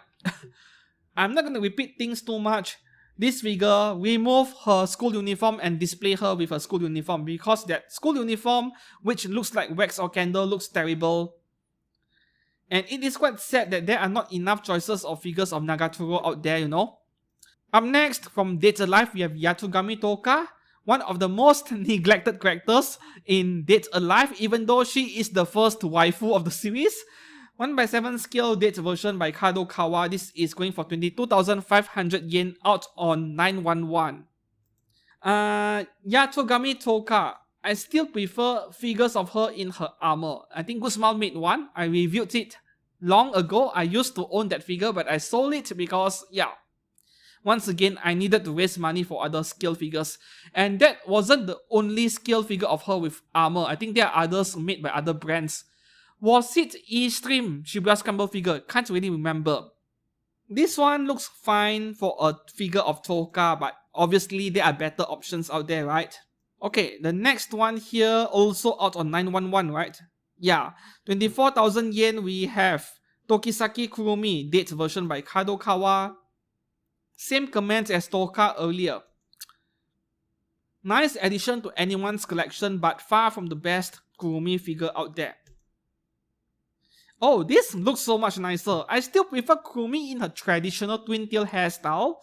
I'm not gonna repeat things too much. This figure, remove her school uniform and display her with her school uniform, because that school uniform, which looks like wax or candle, looks terrible. And it is quite sad that there are not enough choices of figures of Nagatoro out there, you know. Up next, from Dead Alive, we have Yatogami Toka, one of the most neglected characters in Dead Alive, even though she is the first waifu of the series. 1/7 scale date version by Kadokawa. This is going for 22,500 yen, out on 911. Yatogami Toka. I still prefer figures of her in her armor. I think Good Smile made one. I reviewed it long ago. I used to own that figure, but I sold it because, yeah, once again, I needed to raise money for other scale figures. And that wasn't the only scale figure of her with armor. I think there are others made by other brands. Was it E-Stream Shibuya Scramble figure? Can't really remember. This one looks fine for a figure of Toka, but obviously there are better options out there, right? Okay, the next one here also out on 911, right? Yeah, 24,000 yen we have Tokisaki Kurumi, date version by Kadokawa. Same comments as Toka earlier. Nice addition to anyone's collection, but far from the best Kurumi figure out there. Oh, this looks so much nicer. I still prefer Kurumi in her traditional twin tail hairstyle.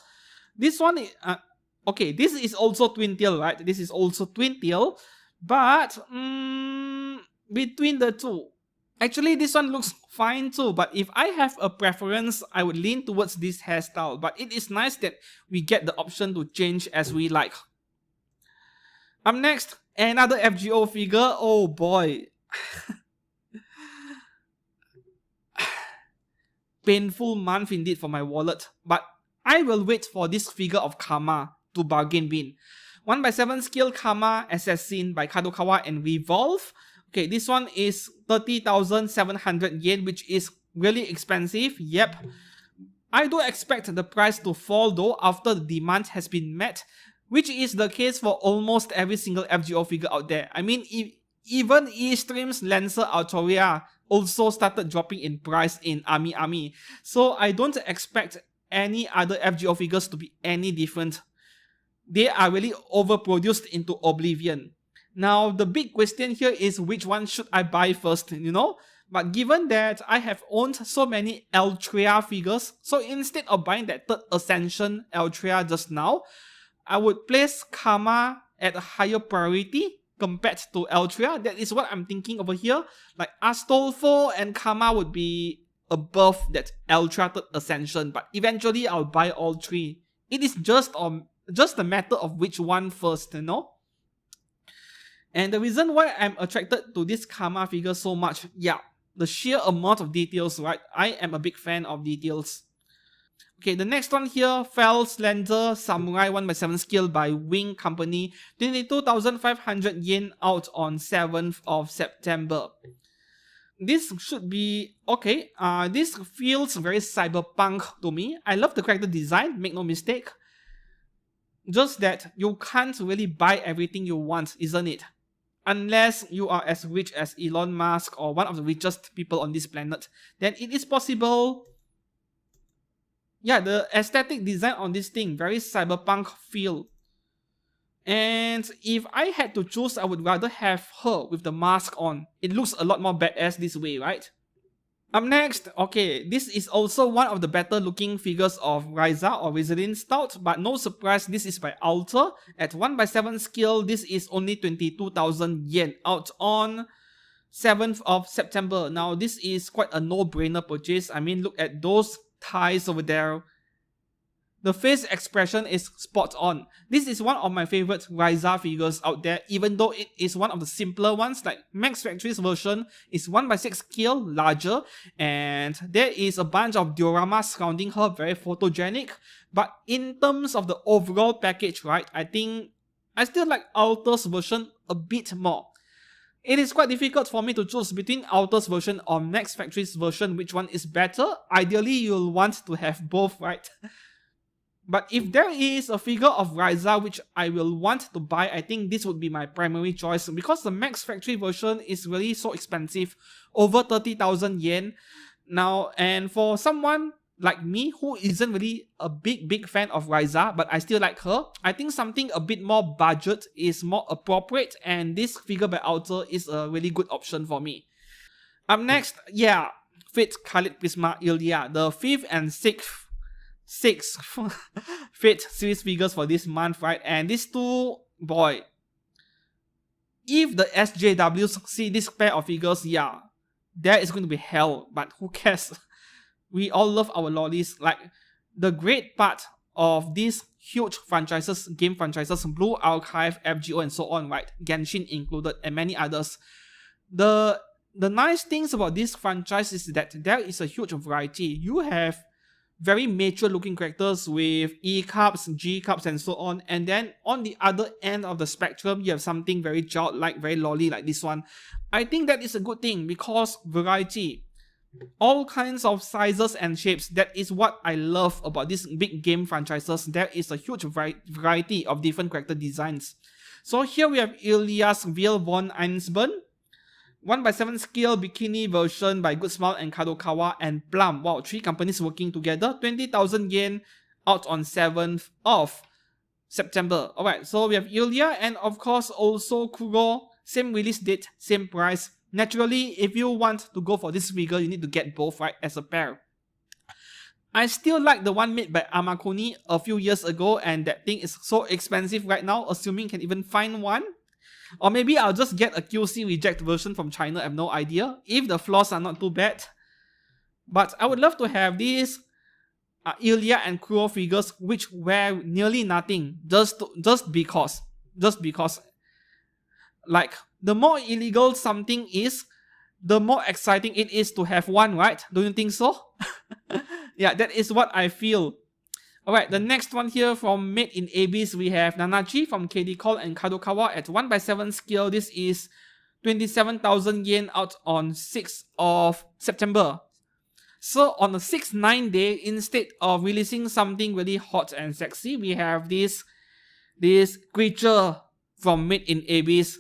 This one is, okay, this is also twin tail, right? This is also twin tail, but between the two. Actually, this one looks fine too, but if I have a preference, I would lean towards this hairstyle. But it is nice that we get the option to change as we like. Up next, another FGO figure. Oh boy. Painful month indeed for my wallet, but I will wait for this figure of Kama to bargain bin. 1/7 scale Kama Assassin by Kadokawa and Revolve. Okay, this one is 30,700 yen, which is really expensive. Yep. I do expect the price to fall though after the demand has been met, which is the case for almost every single FGO figure out there. I mean, even E-Stream's Lancer Autoria also started dropping in price in Ami. So I don't expect any other FGO figures to be any different. They are really overproduced into oblivion. Now, the big question here is which one should I buy first, you know? But given that I have owned so many Eltrea figures, so instead of buying that third Ascension Eltrea just now, I would place Kama at a higher priority compared to Eltrea. That is what I'm thinking over here. Like Astolfo and Kama would be above that Eltrea third Ascension, but eventually I'll buy all three. It is just a matter of which one first, you know? And the reason why I'm attracted to this Kama figure so much, yeah, the sheer amount of details, right? I am a big fan of details. Okay, the next one here, Fell Slender Samurai 1/7 scale by Wing Company, 22,500 yen, out on 7th of September. This should be okay. This feels very cyberpunk to me. I love the character design, make no mistake. Just that you can't really buy everything you want, isn't it? Unless you are as rich as Elon Musk or one of the richest people on this planet, then it is possible. Yeah, the aesthetic design on this thing, very cyberpunk feel. And if I had to choose, I would rather have her with the mask on. It looks a lot more badass this way, right? Up next, okay, this is also one of the better looking figures of Ryza or Resilient Stout, but no surprise, this is by Alter. At 1/7 scale, this is only 22,000 yen, out on 7th of September. Now, this is quite a no-brainer purchase. I mean, look at those thighs over there. The face expression is spot on. This is one of my favorite Ryza figures out there, even though it is one of the simpler ones. Like Max Factory's version is 1/6 scale, larger, and there is a bunch of dioramas surrounding her, very photogenic. But in terms of the overall package, right, I think I still like Alter's version a bit more. It is quite difficult for me to choose between Alter's version or Max Factory's version, which one is better. Ideally, you'll want to have both, right? But if there is a figure of Ryza which I will want to buy, I think this would be my primary choice, because the Max Factory version is really so expensive, over 30,000 yen. Now, and for someone like me who isn't really a big fan of Ryza, but I still like her, I think something a bit more budget is more appropriate, and this figure by Alter is a really good option for me. Up next, yeah, Fate Khalid Prisma Ilya, the 5th and 6th Fate series figures for this month, right? And these two, boy, if the SJWs see this pair of figures, yeah, there is going to be hell, but who cares? We all love our lollies. Like, the great part of these huge franchises, game franchises, Blue Archive, FGO, and so on, right? Genshin included, and many others. The nice things about this franchise is that there is a huge variety. You have very mature looking characters with E cups, G cups, and so on. And then on the other end of the spectrum, you have something very childlike, very lolly like this one. I think that is a good thing, because variety, all kinds of sizes and shapes, that is what I love about these big game franchises. There is a huge variety of different character designs. So here we have Ilias Viel von Einsburn, 1/7 scale bikini version by Good Smile and Kadokawa and Plum. Wow, 3 companies working together. 20,000 yen, out on 7th of September. Alright, so we have Ilya and of course also Kuro. Same release date, same price. Naturally, if you want to go for this figure, you need to get both, right, as a pair. I still like the one made by Amakuni a few years ago, and that thing is so expensive right now, assuming you can even find one. Or maybe I'll just get a QC reject version from China, I have no idea, if the flaws are not too bad. But I would love to have these Ilya and Kuro figures which wear nearly nothing, just because. Like, the more illegal something is, the more exciting it is to have one, right? Don't you think so? Yeah, that is what I feel. Alright, the next one here from Made in Abyss, we have Nanachi from KD Call and Kadokawa at 1/7 scale. This is 27,000 yen, out on 6th of September. So on the 6-9 day, instead of releasing something really hot and sexy, we have this creature from Made in Abyss.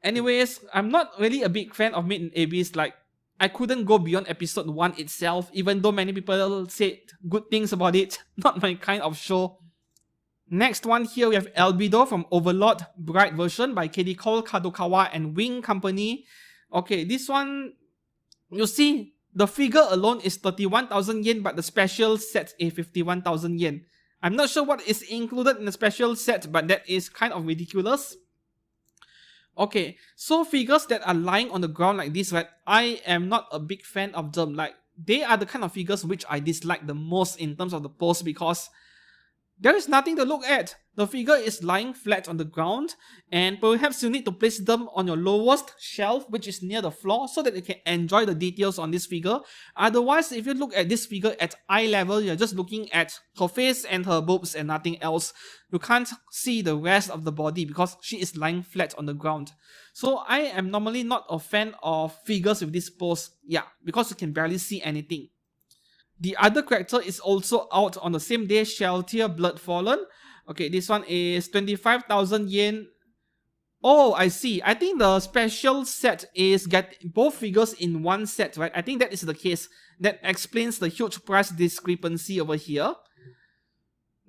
Anyways, I'm not really a big fan of Made in Abyss. Like, I couldn't go beyond episode 1 itself, even though many people said good things about it. Not my kind of show. Next one here, we have Albedo from Overlord, Bright version by KD Cole, Kadokawa, and Wing Company. Okay, this one, you see, the figure alone is 31,000 yen, but the special set is 51,000 yen. I'm not sure what is included in the special set, but that is kind of ridiculous. Okay, so figures that are lying on the ground like this, right, I am not a big fan of them. Like, they are the kind of figures which I dislike the most in terms of the pose, because there is nothing to look at. The figure is lying flat on the ground, and perhaps you need to place them on your lowest shelf, which is near the floor, so that you can enjoy the details on this figure. Otherwise, if you look at this figure at eye level, you're just looking at her face and her boobs and nothing else. You can't see the rest of the body because she is lying flat on the ground. So I am normally not a fan of figures with this pose, yeah, because you can barely see anything. The other character is also out on the same day, Sheltier Bloodfallen. Okay, this one is 25,000 yen. Oh, I see. I think the special set is get both figures in one set, right? I think that is the case. That explains the huge price discrepancy over here.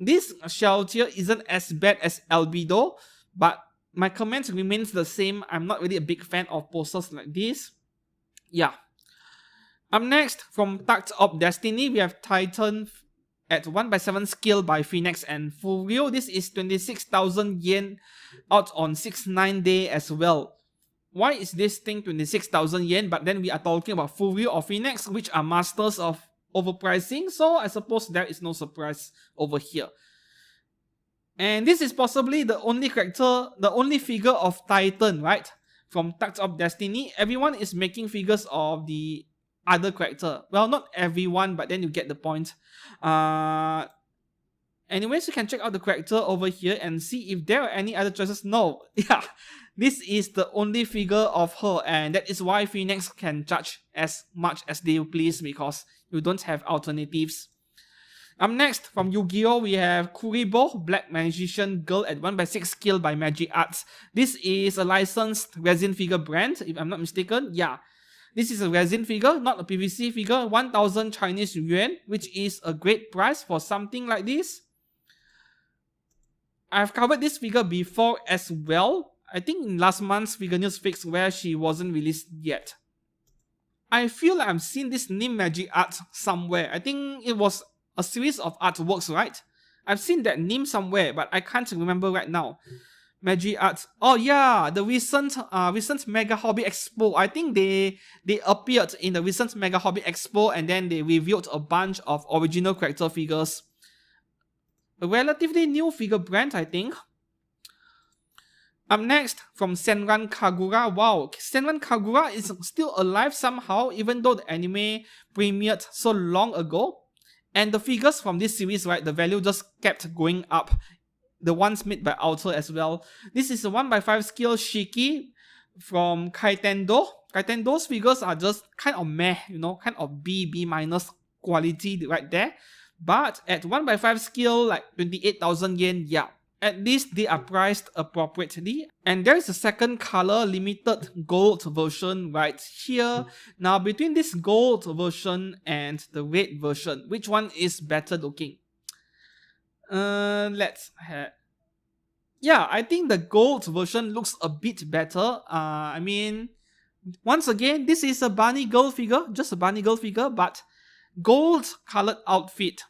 This shell tier isn't as bad as Albedo, but my comment remains the same. I'm not really a big fan of posters like this. Yeah. Up next, from Tucked Up Destiny, we have Titan at 1/7 skill by Phoenix and Furio. This is 26,000 yen out on 6-9 day as well. Why is this thing 26,000 yen, but then we are talking about Furio or Phoenix, which are masters of overpricing, so I suppose there is no surprise over here. And this is possibly the only character, the only figure of Titan, right? From Tucked Up Destiny, everyone is making figures of the other character. Well, not everyone, but then you get the point. Anyways, you can check out the character over here and see if there are any other choices. No, yeah, this is the only figure of her, and that is why Phoenix can charge as much as they please, because you don't have alternatives. Up next, from Yu-Gi-Oh! We have Kuribo, Black Magician Girl at 1/6 skill by Magic Arts. This is a licensed resin figure brand, if I'm not mistaken. Yeah, this is a resin figure, not a PVC figure, 1,000 Chinese yuan, which is a great price for something like this. I've covered this figure before as well. I think in last month's Figure News Fix where she wasn't released yet. I feel like I've seen this name Magic Arts somewhere. I think it was a series of artworks, right? I've seen that name somewhere, but I can't remember right now. Magic Arts. Oh yeah, the recent Mega Hobby Expo. I think they appeared in the recent Mega Hobby Expo, and then they revealed a bunch of original character figures. A relatively new figure brand, I think. Up next, from Senran Kagura. Wow, Senran Kagura is still alive somehow, even though the anime premiered so long ago. And the figures from this series, right, the value just kept going up. The ones made by Alter as well. This is a 1/5 skill Shiki from Kaitendo. Kaitendo's figures are just kind of meh, you know, kind of B minus quality right there. But at 1/5 skill, like 28,000 yen, yeah, at least they are priced appropriately. And there is a second color limited gold version right here. Now, between this gold version and the red version, which one is better looking? Let's have... Yeah, I think the gold version looks a bit better. I mean, once again, this is a bunny girl figure, just a bunny girl figure, but gold colored outfit.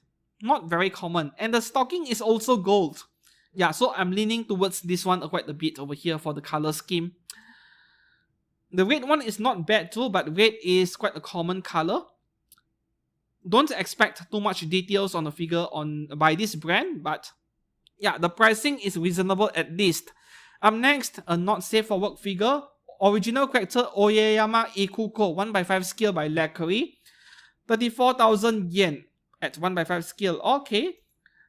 Not very common. And the stocking is also gold. Yeah, so I'm leaning towards this one quite a bit over here for the color scheme. The red one is not bad too, but red is quite a common color. Don't expect too much details on the figure by this brand, but yeah, the pricing is reasonable at least. Up next, a not safe for work figure. Original character Oyeyama Ikuko, 1/5 skill by Lackery. 34,000 yen at 1/5 skill. Okay.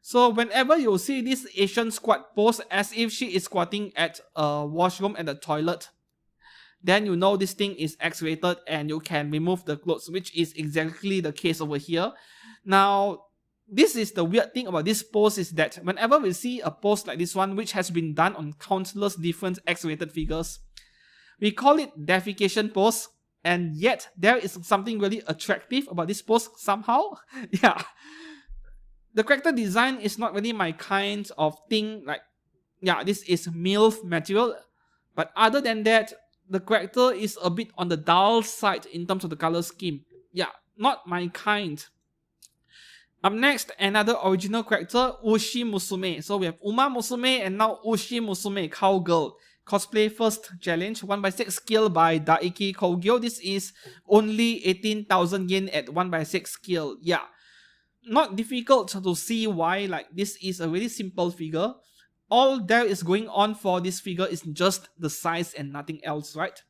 So whenever you see this Asian squat pose as if she is squatting at a washroom and a toilet, then you know this thing is X-rated and you can remove the clothes, which is exactly the case over here. Now, this is the weird thing about this pose is that whenever we see a pose like this one, which has been done on countless different X-rated figures, we call it defecation pose, and yet there is something really attractive about this pose somehow. Yeah. The character design is not really my kind of thing, like, yeah, this is MILF material, but other than that, the character is a bit on the dull side in terms of the color scheme. Yeah, not my kind. Up next, another original character, Ushi Musume. So we have Uma Musume and now Ushi Musume, Cowgirl. Cosplay first challenge, 1/6 skill by Daiki Kogyo. This is only 18,000 yen at 1/6 skill. Yeah. Not difficult to see why, like, this is a really simple figure. All there is going on for this figure is just the size and nothing else, right?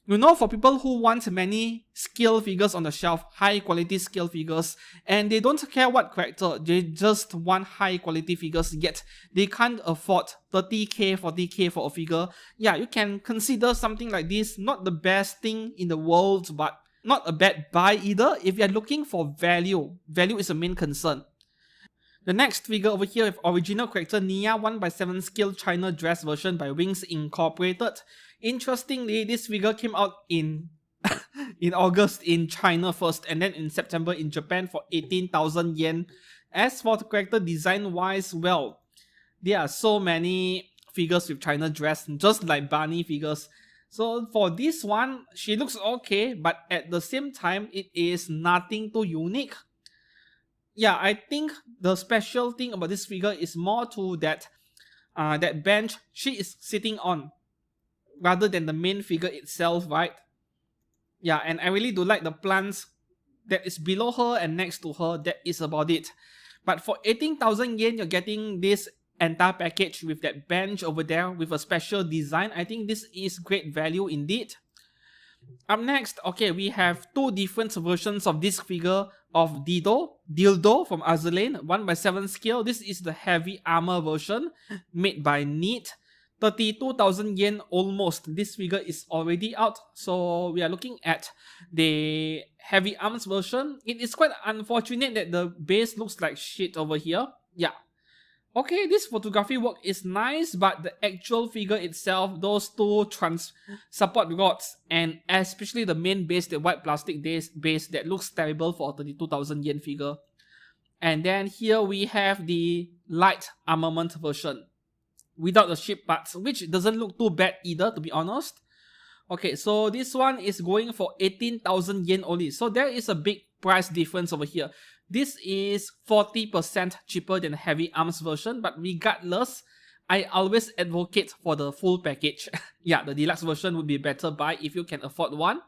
You know, for people who want many skill figures on the shelf, high quality skill figures, and they don't care what character, they just want high quality figures, yet they can't afford 30k, 40k for a figure. Yeah, you can consider something like this, not the best thing in the world, but not a bad buy either. If you're looking for value, value is a main concern. The next figure over here with original character Nia 1/7 skill China dress version by Wings Incorporated. Interestingly, this figure came out in August in China first, and then in September in Japan for 18,000 yen. As for the character design wise, well, there are so many figures with China dress, just like Barney figures. So for this one, she looks okay, but at the same time, it is nothing too unique. Yeah, I think the special thing about this figure is more to that bench she is sitting on, rather than the main figure itself, right? Yeah, and I really do like the plants that is below her and next to her. That is about it. But for 18,000 yen, you're getting this entire package with that bench over there with a special design. I think this is great value indeed. Up next, okay, we have two different versions of this figure of Dildo from Azur Lane, 1/7 scale. This is the heavy armor version made by Neat. 32,000 yen almost. This figure is already out, so we are looking at the heavy arms version. It is quite unfortunate that the base looks like shit over here. Yeah. Okay, this photography work is nice, but the actual figure itself, those two support rods, and especially the main base, the white plastic base, that looks terrible for a 32,000 yen figure. And then here we have the light armament version without the ship parts, which doesn't look too bad either, to be honest. Okay, so this one is going for 18,000 yen only. So there is a big price difference over here. This is 40% cheaper than the heavy arms version, but regardless, I always advocate for the full package. Yeah, the deluxe version would be better buy if you can afford one.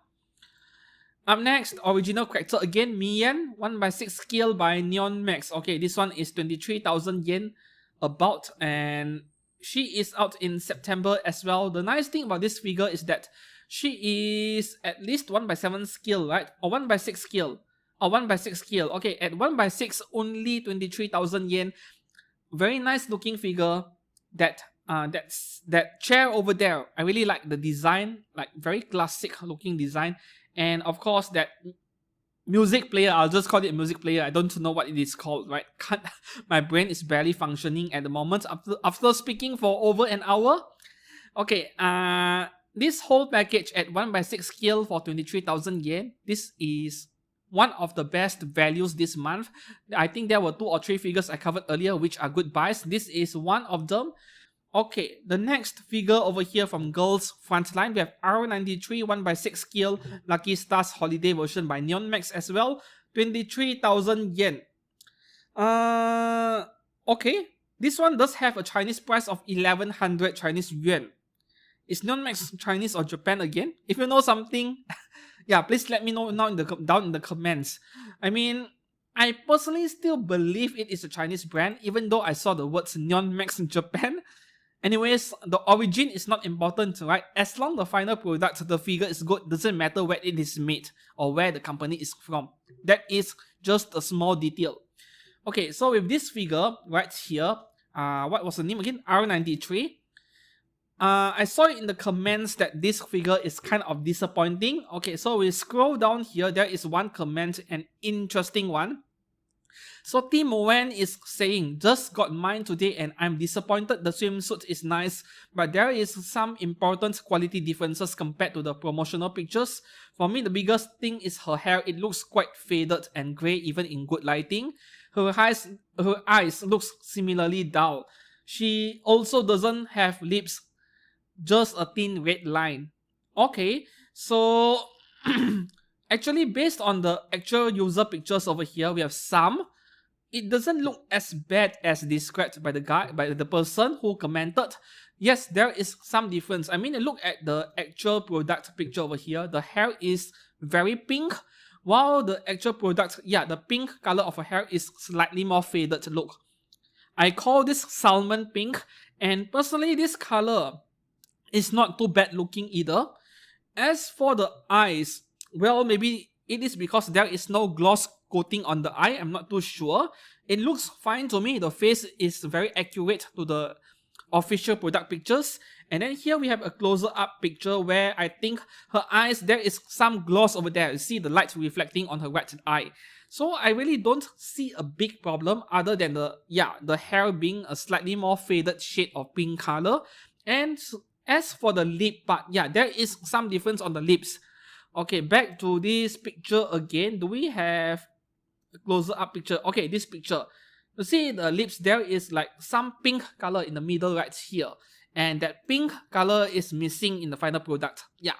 Up next, original character again, Mian, 1/6 scale by Neon Max. Okay, this one is 23,000 yen about, and she is out in September as well. The nice thing about this figure is that she is at least 1/7 scale, right? Or 1/6 scale. Or 1/6 scale. Okay, at 1/6, only 23,000 yen. Very nice looking figure. That chair over there, I really like the design, like very classic looking design. And of course, that music player, I'll just call it music player. I don't know what it is called, right? My brain is barely functioning at the moment after speaking for over an hour. Okay, this whole package at 1/6 scale for 23,000 yen. This is one of the best values this month. I think there were 2 or 3 figures I covered earlier which are good buys. This is one of them. Okay, the next figure over here from Girls Frontline, we have R93 1/6 scale Lucky Stars Holiday version by Neon Max as well. 23,000 yen. Okay, this one does have a Chinese price of 1100 Chinese yuan. Is Neon Max Chinese or Japan again? If you know something, yeah, please let me know now down in the comments. I mean, I personally still believe it is a Chinese brand, even though I saw the words Neon Max in Japan. Anyways, the origin is not important, right? As long the final product, the figure is good, doesn't matter where it is made or where the company is from. That is just a small detail. Okay, so with this figure right here, what was the name again? R93. I saw it in the comments that this figure is kind of disappointing. Okay, so we scroll down here, there is one comment, an interesting one. So Team Wen is saying, just got mine today and I'm disappointed. The swimsuit is nice, but there is some important quality differences compared to the promotional pictures. For me, the biggest thing is her hair. It looks quite faded and grey even in good lighting. Her eyes looks similarly dull. She also doesn't have lips, just a thin red line. Okay, so actually based on the actual user pictures over here, we have some. It doesn't look as bad as described by the person who commented. Yes, there is some difference. I mean, look at the actual product picture over here. The hair is very pink, while the actual product, yeah, the pink color of her hair is slightly more faded look. I call this salmon pink, and personally, this color is not too bad looking either. As for the eyes, well, maybe it is because there is no gloss coating on the eye. I'm not too sure. It looks fine to me. The face is very accurate to the official product pictures. And then here we have a closer up picture where I think her eyes, there is some gloss over there. You see the light reflecting on her right eye. So I really don't see a big problem other than the hair being a slightly more faded shade of pink color. And as for the lip part, yeah, there is some difference on the lips. Okay, back to this picture again. Do we have a closer up picture? Okay, this picture. You see the lips, there is like some pink color in the middle right here. And that pink color is missing in the final product. Yeah.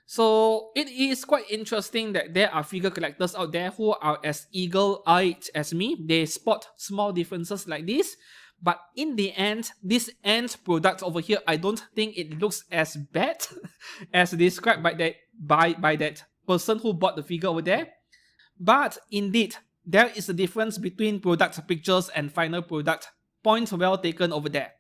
So it is quite interesting that there are figure collectors out there who are as eagle-eyed as me. They spot small differences like this. But in the end, this end product over here, I don't think it looks as bad as described by that person who bought the figure over there. But indeed, there is a difference between product pictures and final product. Point well taken over there.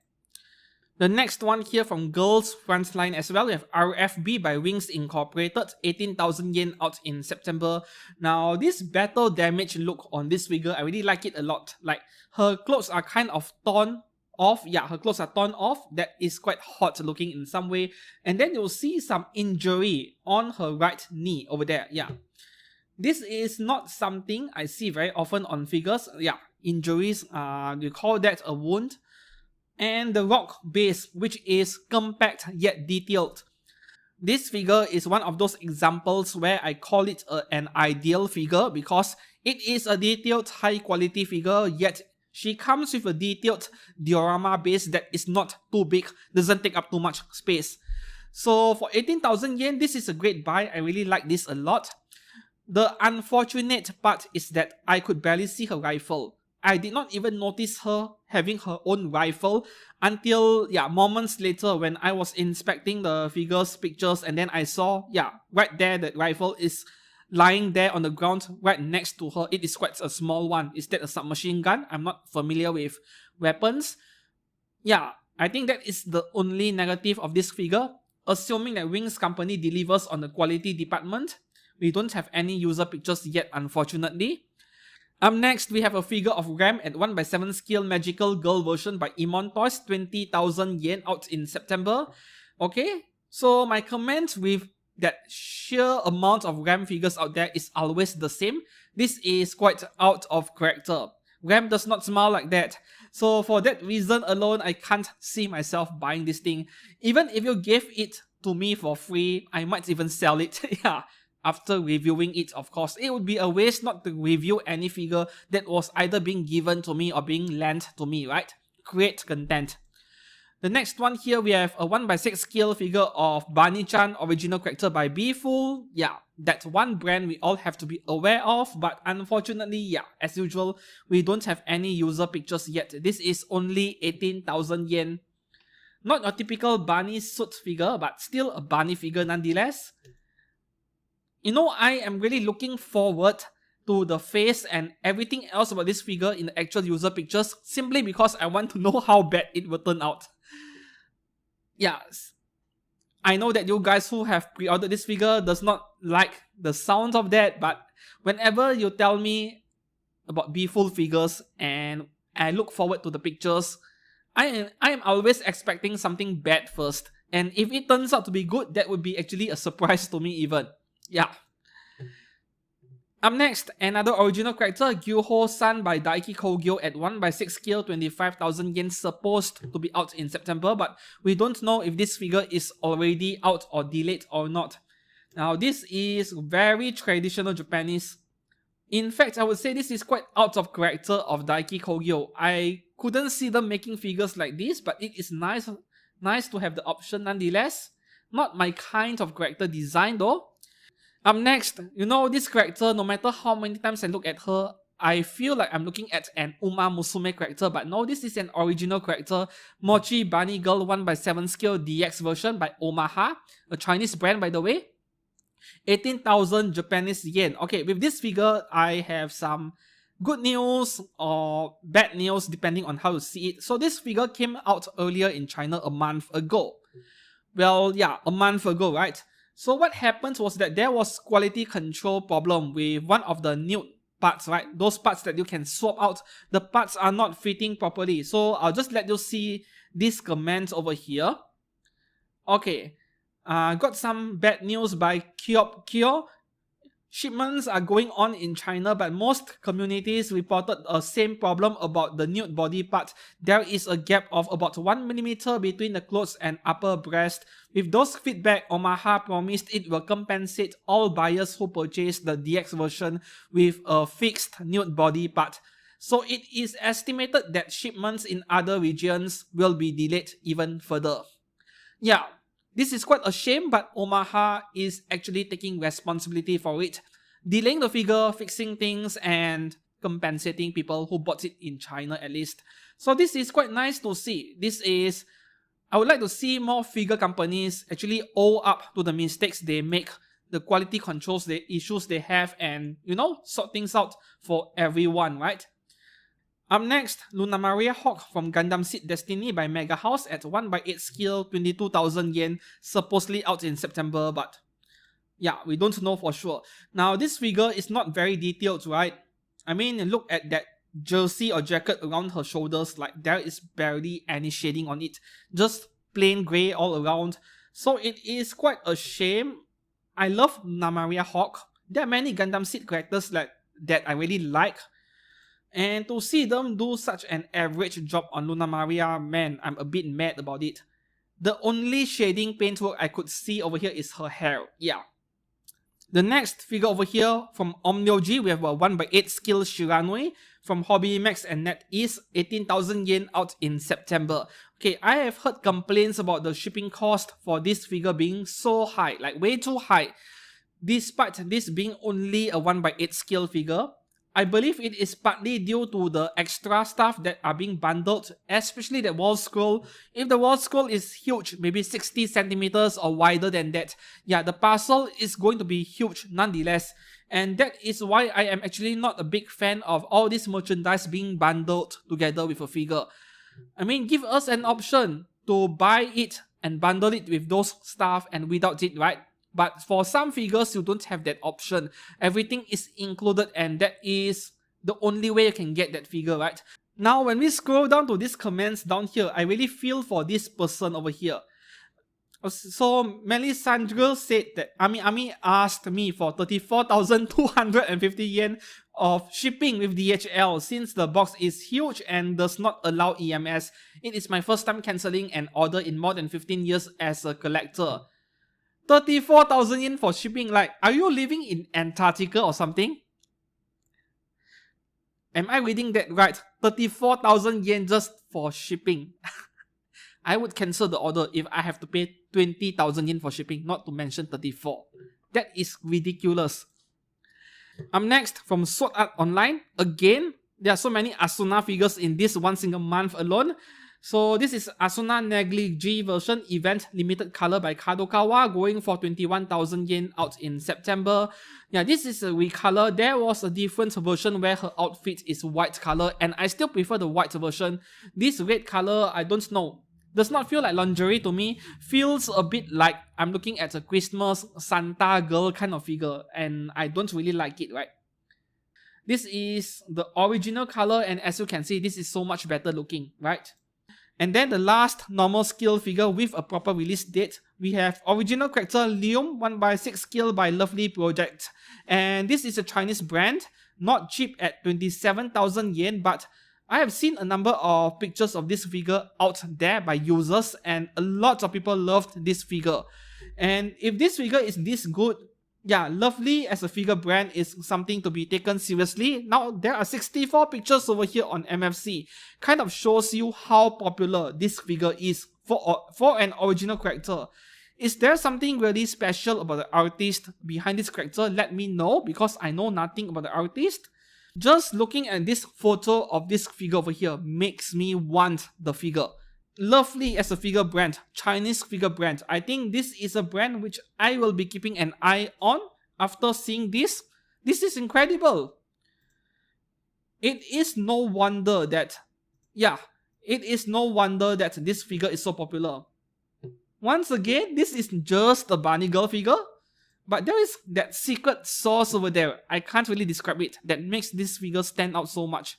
The next one here from Girls Frontline as well, we have RFB by Wings Incorporated, 18,000 yen out in September. Now, this battle damage look on this figure, I really like it a lot. Like, her clothes are kind of torn off. Yeah, her clothes are torn off. That is quite hot looking in some way. And then you'll see some injury on her right knee over there. Yeah. This is not something I see very often on figures. Yeah, injuries, you call that a wound. And the rock base, which is compact yet detailed. This figure is one of those examples where I call it an ideal figure because it is a detailed high quality figure, yet she comes with a detailed diorama base that is not too big, doesn't take up too much space. So for 18,000 yen, this is a great buy. I really like this a lot. The unfortunate part is that I could barely see her rifle. I did not even notice her having her own rifle until moments later when I was inspecting the figure's pictures, and then I saw right there that rifle is lying there on the ground right next to her. It is quite a small one. Is that a submachine gun? I'm not familiar with weapons. Yeah, I think that is the only negative of this figure. Assuming that Wings Company delivers on the quality department, we don't have any user pictures yet, unfortunately. Up next, we have a figure of Ram at 1/7 scale magical girl version by Emon Toys, 20,000 yen out in September. Okay, so my comment with that sheer amount of Ram figures out there is always the same. This is quite out of character. Ram does not smile like that. So for that reason alone, I can't see myself buying this thing. Even if you gave it to me for free, I might even sell it. Yeah. After reviewing it, of course. It would be a waste not to review any figure that was either being given to me or being lent to me, right? Create content. The next one here, we have a 1/6 scale figure of Barney-chan, original character by Beeful. Yeah, that's one brand we all have to be aware of, but unfortunately, as usual, we don't have any user pictures yet. This is only 18,000 yen. Not a typical Barney suit figure, but still a Barney figure nonetheless. You know, I am really looking forward to the face and everything else about this figure in the actual user pictures, simply because I want to know how bad it will turn out. Yes, I know that you guys who have pre-ordered this figure does not like the sound of that, but whenever you tell me about Beeful figures and I look forward to the pictures, I am always expecting something bad first. And if it turns out to be good, that would be actually a surprise to me even. Yeah. Up next, another original character, Gyuho-san by Daiki Kogyo at 1/6 scale, 25,000 yen, supposed to be out in September, but we don't know if this figure is already out or delayed or not. Now, this is very traditional Japanese. In fact, I would say this is quite out of character of Daiki Kogyo. I couldn't see them making figures like this, but it is nice to have the option nonetheless. Not my kind of character design though. Up next, you know, this character, no matter how many times I look at her, I feel like I'm looking at an Uma Musume character, but no, this is an original character, Mochi Bunny Girl 1/7 scale DX version by Omaha, a Chinese brand by the way. 18,000 Japanese yen. Okay, with this figure, I have some good news or bad news depending on how you see it. So this figure came out earlier in China a month ago. Well, a month ago, right? So what happened was that there was quality control problem with one of the nude parts, right? Those parts that you can swap out, the parts are not fitting properly. So I'll just let you see these comments over here. Okay, got some bad news by Kyo. Shipments are going on in China, but most communities reported a same problem about the nude body part. There is a gap of about 1 millimeter between the clothes and upper breast. With those feedback, Omaha promised it will compensate all buyers who purchase the DX version with a fixed nude body part. So it is estimated that shipments in other regions will be delayed even further. Yeah, this is quite a shame, but Omaha is actually taking responsibility for it, delaying the figure, fixing things, and compensating people who bought it in China at least. So this is quite nice to see. I would like to see more figure companies actually own up to the mistakes they make, the quality controls, the issues they have, and sort things out for everyone, right? Up next, Luna Maria Hawk from Gundam Seed Destiny by Mega House at 1/8 scale, 22,000 yen, supposedly out in September, but yeah, we don't know for sure. Now, this figure is not very detailed, right? I mean, look at that jersey or jacket around her shoulders, like there is barely any shading on it, just plain grey all around. So it is quite a shame. I love Luna Maria Hawk. There are many Gundam Seed characters that I really like. And to see them do such an average job on Luna Maria, man, I'm a bit mad about it. The only shading paintwork I could see over here is her hair. Yeah. The next figure over here from Omnyoji, we have a 1/8 scale Shiranui from Hobby Max and NetEase, 18,000 yen, out in September. Okay, I have heard complaints about the shipping cost for this figure being so high, like way too high. Despite this being only a 1/8 scale figure, I believe it is partly due to the extra stuff that are being bundled, especially the wall scroll. If the wall scroll is huge, maybe 60 centimeters or wider than that, yeah, the parcel is going to be huge nonetheless. And that is why I am actually not a big fan of all this merchandise being bundled together with a figure. I mean, give us an option to buy it and bundle it with those stuff and without it, right? But for some figures, you don't have that option. Everything is included, and that is the only way you can get that figure, right? Now, when we scroll down to these comments down here, I really feel for this person over here. So, Melisandre said that Ami asked me for 34,250 yen of shipping with DHL since the box is huge and does not allow EMS. It is my first time cancelling an order in more than 15 years as a collector. 34,000 yen for shipping, like, are you living in Antarctica or something? Am I reading that right? 34,000 yen just for shipping. I would cancel the order if I have to pay 20,000 yen for shipping, not to mention 34. That is ridiculous. Next, from Sword Art Online, again, there are so many Asuna figures in this one single month alone. So this is Asuna Negligee version, event limited color by Kadokawa, going for 21,000 yen, out in September. Yeah, this is a recolor. There was a different version where her outfit is white color, and I still prefer the white version. This red color, I don't know, does not feel like lingerie to me. Feels a bit like I'm looking at a Christmas Santa girl kind of figure, and I don't really like it, right? This is the original color, and as you can see, this is so much better looking, right? And then the last normal scale figure with a proper release date, we have original character Lium 1/6 scale by Lovely Project. And this is a Chinese brand, not cheap at 27,000 yen, but I have seen a number of pictures of this figure out there by users, and a lot of people loved this figure. And if this figure is this good, yeah, Lovely as a figure brand is something to be taken seriously. Now, there are 64 pictures over here on MFC. Kind of shows you how popular this figure is for an original character. Is there something really special about the artist behind this character? Let me know, because I know nothing about the artist. Just looking at this photo of this figure over here makes me want the figure. Lovely as a figure brand, Chinese figure brand. I think this is a brand which I will be keeping an eye on after seeing this. This is incredible. It is no wonder that, this figure is so popular. Once again, this is just a bunny girl figure, but there is that secret sauce over there. I can't really describe it, that makes this figure stand out so much.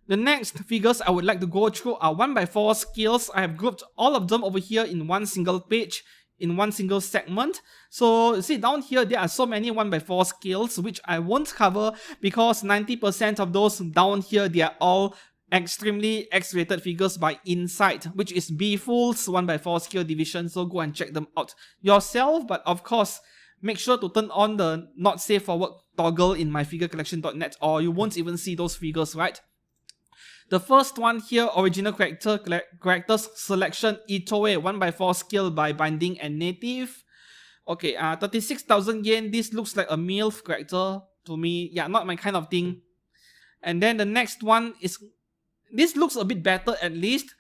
The next figures I would like to go through are 1/4 scales. I have grouped all of them over here in one single page, in one single segment. So you see down here, there are so many 1/4 scales which I won't cover, because 90% of those down here, they are all extremely X-rated figures by Insight, which is B-Fool's 1/4 scale division, so go and check them out yourself. But of course, make sure to turn on the not safe for work toggle in myfigurecollection.net, or you won't even see those figures, right? The first one here, original characters selection Itoe 1x4 skill by binding and native. Okay, 36,000 yen. This looks like a MILF character to me. Yeah, not my kind of thing. And then the next one is, this looks a bit better at least.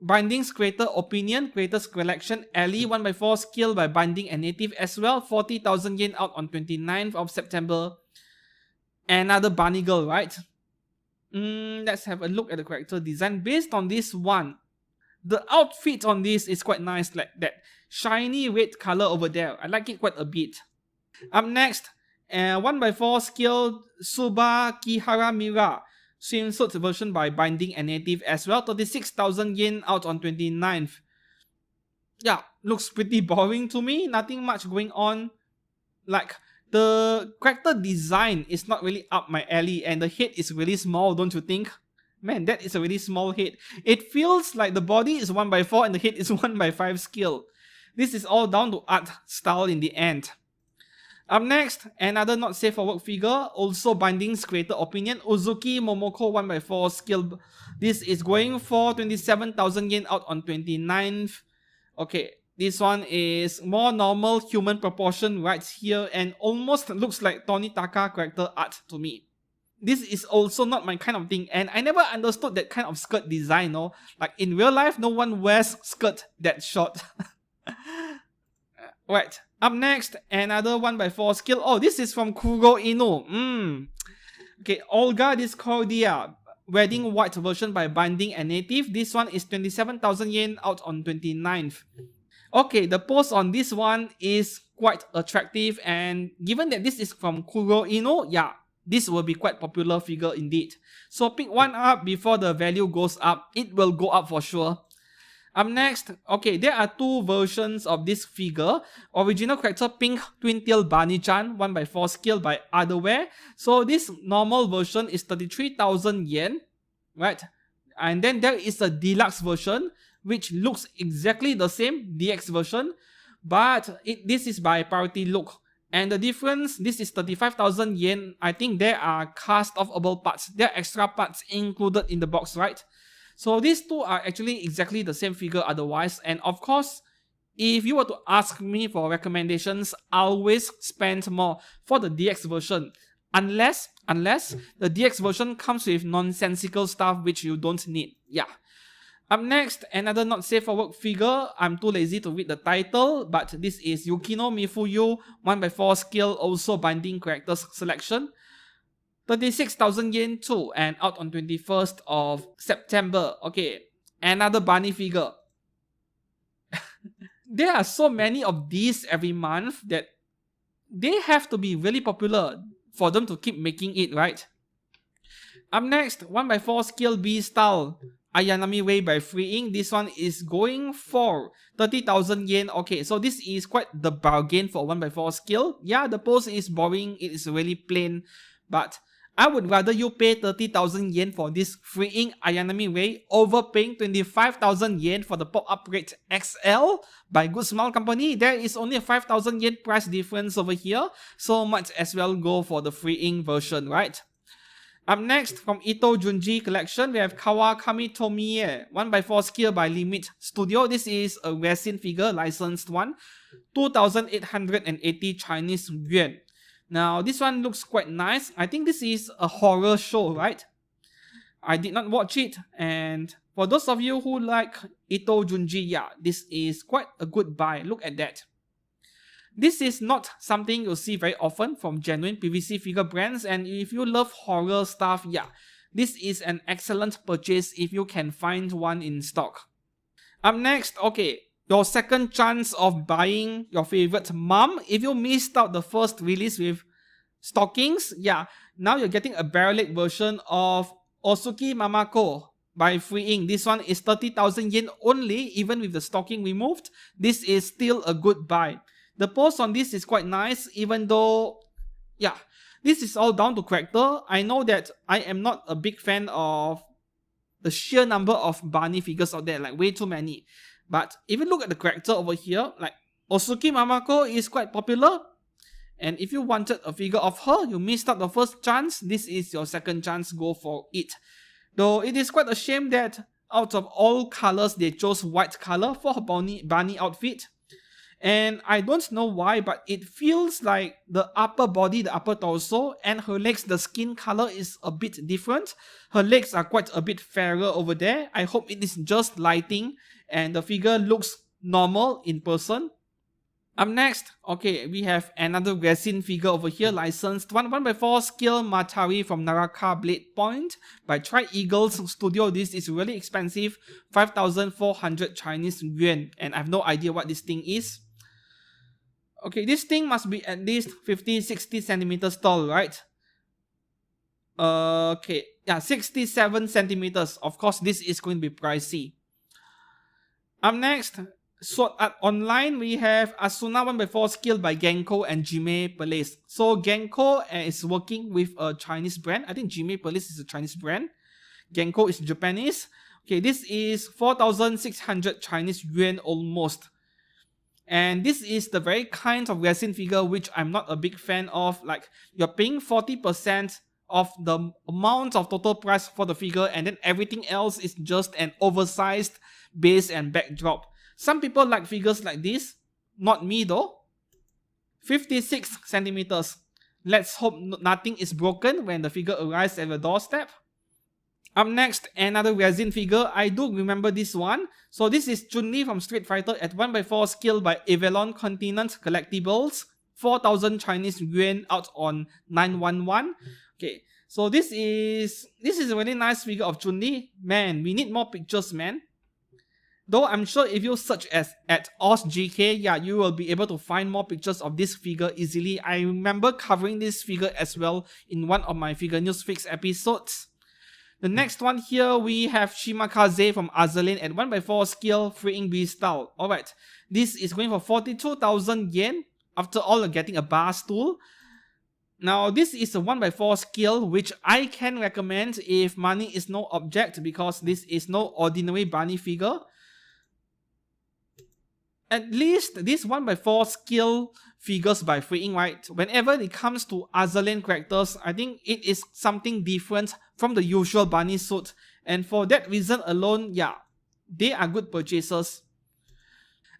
Bindings Creator Opinion, Creators Collection, Ellie 1x4 skill by binding and native as well. 40,000 yen out on 29th of September. Another bunny girl, right? Let's have a look at the character design. Based on this one, the outfit on this is quite nice, like that shiny red color over there. I like it quite a bit. Up next, 1x4 skill Suba Kihara Mira, swimsuit version by binding and native as well. 36,000 yen out on 29th. Yeah, looks pretty boring to me. Nothing much going on. Like, the character design is not really up my alley, and the head is really small, don't you think? Man, that is a really small head. It feels like the body is 1x4 and the head is 1x5 skill. This is all down to art style in the end. Up next, another not safe for work figure, also bindings creator opinion, Uzuki Momoko 1x4 skill. This is going for 27,000 yen out on 29th. Okay, this one is more normal human proportion right here and almost looks like Tonitaka character art to me. This is also not my kind of thing, and I never understood that kind of skirt design, no? Like in real life, no one wears skirt that short. Right, up next, another 1x4 skill. Oh, this is from Kuro Inu. Okay, Olga Discordia, wedding white version by binding and native. This one is 27,000 yen out on 29th. Okay, the pose on this one is quite attractive, and given that this is from Kuro Inu, yeah, this will be quite popular figure indeed. So pick one up before the value goes up. It will go up for sure. Up next, okay, there are two versions of this figure. Original character Pink Twin Tail Bunny-chan, 1x4 skill by Otherware. So this normal version is 33,000 yen, right? And then there is a deluxe version, which looks exactly the same, DX version, but this is by Priority Look. And the difference, this is 35,000 yen. I think there are cast-offable parts. There are extra parts included in the box, right? So these two are actually exactly the same figure otherwise. And of course, if you were to ask me for recommendations, I'll always spend more for the DX version. Unless the DX version comes with nonsensical stuff which you don't need. Yeah. Up next, another not safe for work figure. I'm too lazy to read the title, but this is Yukino Mifuyu, 1x4 skill, also binding characters selection. 36,000 yen too, and out on 21st of September. Okay, another bunny figure. There are so many of these every month that they have to be really popular for them to keep making it, right? Up next, 1x4 skill B style. Ayanami Way by Freeing. This one is going for 30,000 yen. Okay, so this is quite the bargain for 1x4 skill. Yeah, the pose is boring. It is really plain. But I would rather you pay 30,000 yen for this Freeing Ayanami Way over paying 25,000 yen for the pop-up rate XL by Good Smile Company. There is only a 5,000 yen price difference over here. So might as well go for the Freeing version, right? Up next, from Ito Junji collection, we have Kawakami Tomie, 1x4 skill by Limit Studio. This is a resin figure, licensed one, 2,880 Chinese yuan. Now, this one looks quite nice. I think this is a horror show, right? I did not watch it, and for those of you who like Ito Junji, yeah, this is quite a good buy. Look at that. This is not something you'll see very often from genuine PVC figure brands, and if you love horror stuff, yeah, this is an excellent purchase if you can find one in stock. Up next, okay, your second chance of buying your favorite mom. If you missed out the first release with stockings, yeah, now you're getting a barrel version of Osuki Mamako by Freeing. This one is 30,000 yen only, even with the stocking removed. This is still a good buy. The pose on this is quite nice, even though, yeah, this is all down to character. I know that I am not a big fan of the sheer number of bunny figures out there, like way too many. But if you look at the character over here, like Osuki Mamako is quite popular. And if you wanted a figure of her, you missed out the first chance, this is your second chance, go for it. Though it is quite a shame that out of all colors, they chose white color for her bunny outfit. And I don't know why, but it feels like the upper body, the upper torso, and her legs, the skin color is a bit different. Her legs are quite a bit fairer over there. I hope it is just lighting and the figure looks normal in person. Up next, okay, we have another resin figure over here, licensed 1x4 scale Matari from Naraka Blade Point by Tri-Eagles Studio. This is really expensive, 5,400 Chinese yuan, and I have no idea what this thing is. Okay, this thing must be at least 50-60 centimeters tall, right? Okay, yeah, 67 centimeters. Of course, this is going to be pricey. Up next, Sword Art Online, we have Asuna 1x4 scale by Genko and Jime Police. So Genko is working with a Chinese brand. I think Jime Police is a Chinese brand. Genko is Japanese. Okay, this is 4,600 Chinese yuan almost. And this is the very kind of resin figure which I'm not a big fan of. Like, you're paying 40% of the amount of total price for the figure, and then everything else is just an oversized base and backdrop. Some people like figures like this, not me though. 56 centimeters. Let's hope nothing is broken when the figure arrives at the doorstep. Up next, another resin figure. I do remember this one. So this is Chun-Li from Street Fighter at 1x4 scale by Avalon Continent Collectibles. 4,000 Chinese yuan out on 911. Okay, so this is a really nice figure of Chun-Li. Man, we need more pictures, man. Though I'm sure if you search at OzGK, yeah, you will be able to find more pictures of this figure easily. I remember covering this figure as well in one of my Figure News Fix episodes. The next one here, we have Shimakaze from Azur Lane at 1x4 scale, freeing B style. Alright, this is going for 42,000 yen. After all, you're getting a bar stool. Now, this is a 1x4 scale, which I can recommend if money is no object, because this is no ordinary bunny figure. At least this 1x4 scale figures by freeing, right? Whenever it comes to Azur Lane characters, I think it is something different from the usual bunny suit. And for that reason alone, yeah, they are good purchases.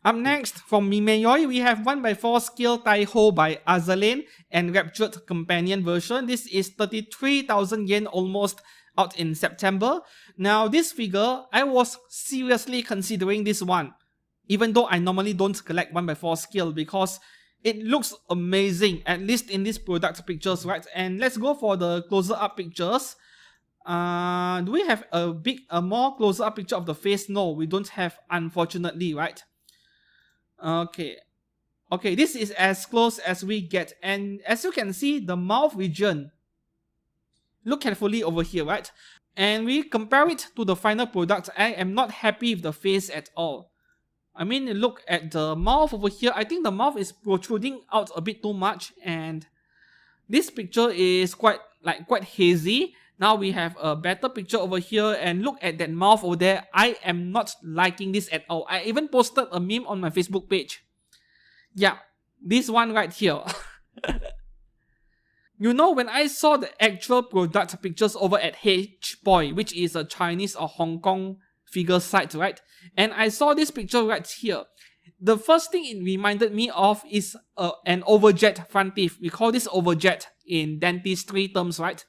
Up next, from Mimeyoi, we have 1x4 scale Taihou by Azur Lane and Raptured Companion version. This is 33,000 yen almost, out in September. Now, this figure, I was seriously considering this one, even though I normally don't collect 1x4 scale, because it looks amazing, at least in these product pictures, right? And let's go for the closer up pictures. Do we have a more closer up picture of the face? No, we don't have, unfortunately, right? Okay, this is as close as we get, and as you can see, the mouth region, look carefully over here, right? And we compare it to the final product. I am not happy with the face at all. I mean, look at the mouth over here. I think the mouth is protruding out a bit too much, and this picture is quite hazy. Now we have a better picture over here, and look at that mouth over there. I am not liking this at all. I even posted a meme on my Facebook page. Yeah, this one right here. You know, when I saw the actual product pictures over at H-Boy, which is a Chinese or Hong Kong figure site, right? And I saw this picture right here. The first thing it reminded me of is an overjet front teeth. We call this overjet in dentistry terms, right?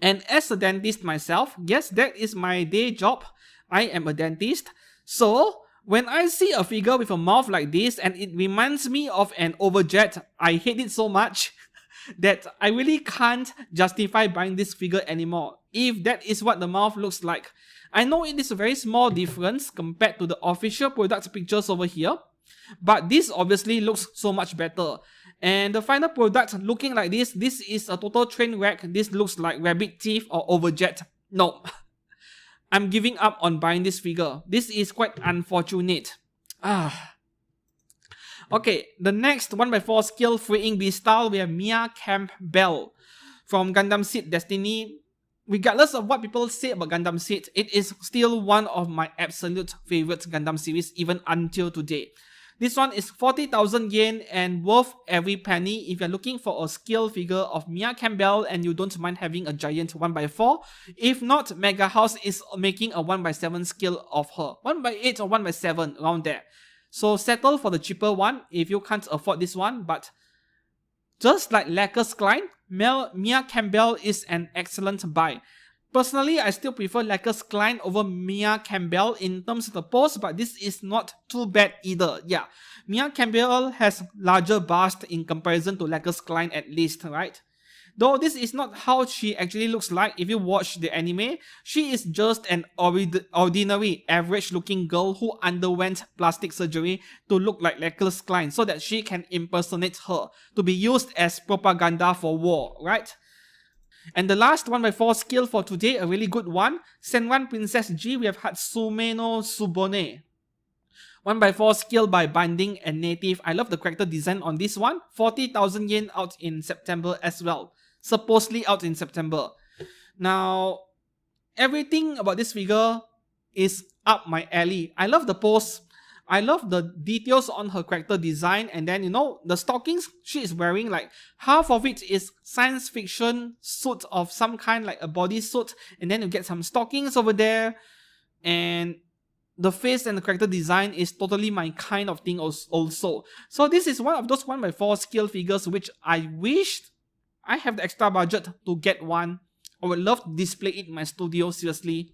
And as a dentist myself, yes, that is my day job. I am a dentist. So, when I see a figure with a mouth like this and it reminds me of an overjet, I hate it so much that I really can't justify buying this figure anymore, if that is what the mouth looks like. I know it is a very small difference compared to the official product pictures over here, but this obviously looks so much better. And the final product looking like this is a total train wreck. This looks like rabbit teeth or overjet. No, I'm giving up on buying this figure. This is quite unfortunate. Okay, the next 1x4 scale freeing B style, we have Mia Campbell from Gundam Seed Destiny. Regardless of what people say about Gundam Seed, it is still one of my absolute favorite Gundam series even until today. This one is 40,000 yen and worth every penny if you're looking for a scale figure of Mia Campbell and you don't mind having a giant 1x4. If not, Mega House is making a 1x7 scale of her. 1x8 or 1x7 around there. So settle for the cheaper one if you can't afford this one, but just like Lacquer's Klein, Mia Campbell is an excellent buy. Personally, I still prefer Lacquer's Klein over Mia Campbell in terms of the pose, but this is not too bad either. Yeah, Mia Campbell has larger bust in comparison to Lacquer's Klein at least, right? Though this is not how she actually looks like if you watch the anime, she is just an ordinary, average-looking girl who underwent plastic surgery to look like Lacquer's Klein so that she can impersonate her, to be used as propaganda for war, right? And the last 1x4 skill for today, a really good one, Senran Princess G, we have Hatsume no Subone. 1x4 skill by Binding and Native. I love the character design on this one. 40,000 yen out in September as well. Supposedly out in September. Now, everything about this figure is up my alley. I love the pose. I love the details on her character design, and then, you know, the stockings she is wearing, like half of it is science fiction suit of some kind, like a bodysuit, and then you get some stockings over there, and the face and the character design is totally my kind of thing also. So this is one of those 1x4 scale figures which I wished I have the extra budget to get one. I would love to display it in my studio, seriously.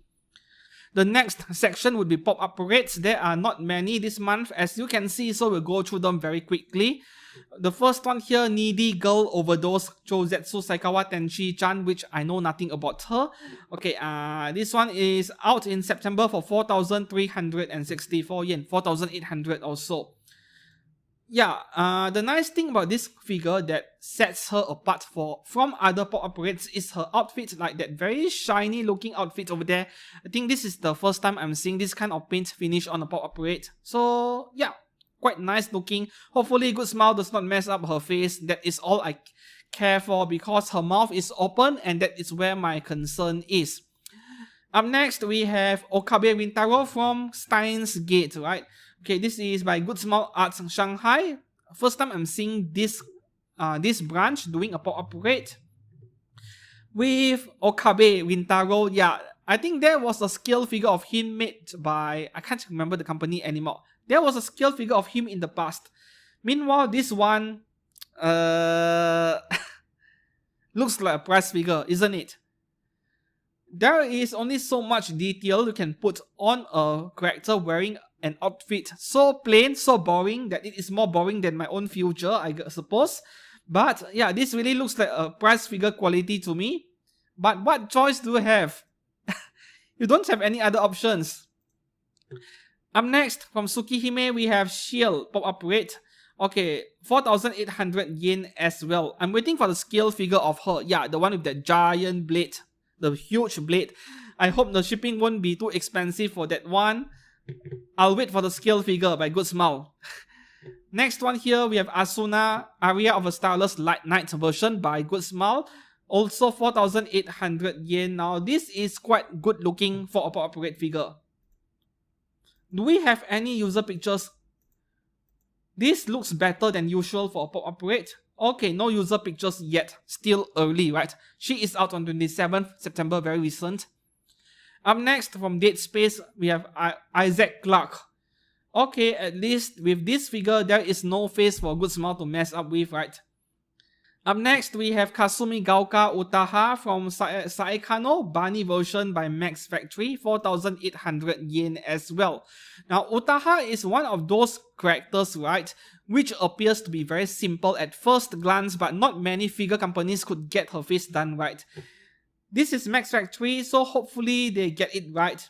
The next section would be pop-up parades. There are not many this month, as you can see, so we'll go through them very quickly. The first one here, Needy Girl Overdose Chouzetsu Saikawa Tenshi-chan, which I know nothing about her. Okay, this one is out in September for 4,364 yen, 4,800 or so. Yeah, the nice thing about this figure that sets her apart from other pop-up parades is her outfit, like that very shiny looking outfit over there. I think this is the first time I'm seeing this kind of paint finish on a pop-up parade. So yeah, quite nice looking. Hopefully Good Smile does not mess up her face. That is all I care for, because her mouth is open and that is where my concern is. Up next, we have Okabe Rintaro from Steins Gate, right? Okay, this is by Good Smile Arts Shanghai. First time I'm seeing this branch doing a pop-up parade with Okabe Rintaro. Yeah, I think there was a scale figure of him made by, I can't remember the company anymore. There was a scale figure of him in the past. Meanwhile, this one looks like a price figure, isn't it? There is only so much detail you can put on a character wearing an outfit so plain, so boring, that it is more boring than my own future, I suppose. But yeah, this really looks like a price figure quality to me. But what choice do you have? You don't have any other options. Up next, from Tsukihime, we have Shield pop-up parade. Okay, 4,800 yen as well. I'm waiting for the scale figure of her. Yeah, the one with that giant blade, the huge blade. I hope the shipping won't be too expensive for that one. I'll wait for the scale figure by Good Smile. Next one here, we have Asuna, Aria of a Starless Light Night version by Good Smile. Also 4,800 yen. Now, this is quite good looking for a pop-up parade figure. Do we have any user pictures? This looks better than usual for a pop-up parade. Okay, no user pictures yet. Still early, right? She is out on 27th September, very recent. Up next, from Dead Space, we have Isaac Clarke. Okay, at least with this figure, there is no face for Good Smile to mess up with, right? Up next, we have Kasumi Gaoka Utaha from Saekano, Bunny version by Max Factory, 4,800 yen as well. Now, Utaha is one of those characters, right, which appears to be very simple at first glance, but not many figure companies could get her face done right. This is Max Factory, so hopefully they get it right.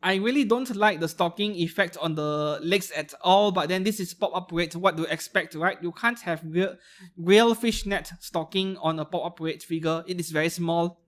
I really don't like the stocking effect on the legs at all, but then this is pop-up parade. What do you expect, right? You can't have real fishnet stocking on a pop-up parade figure. It is very small.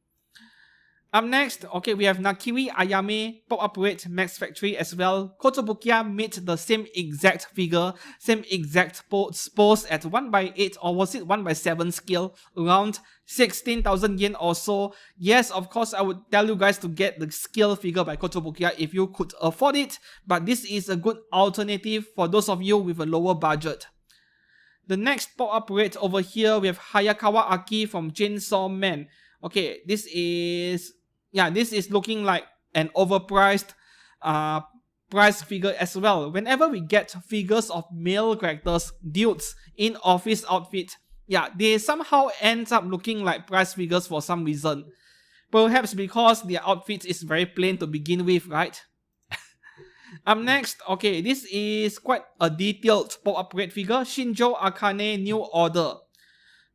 Up next, okay, we have Nakiri Ayame pop-up rate Max Factory as well. Kotobukiya made the same exact figure, same exact pose at 1/8 or was it 1/7 scale, around 16,000 yen or so. Yes, of course, I would tell you guys to get the scale figure by Kotobukiya if you could afford it, but this is a good alternative for those of you with a lower budget. The next pop-up rate over here, we have Hayakawa Aki from Chainsaw Man. Okay, this is looking like an overpriced price figure as well. Whenever we get figures of male characters, dudes, in office outfit, they somehow end up looking like price figures for some reason. Perhaps because their outfit is very plain to begin with, right? Up next, okay, this is quite a detailed pop-up rate figure. Shinjo Akane New Order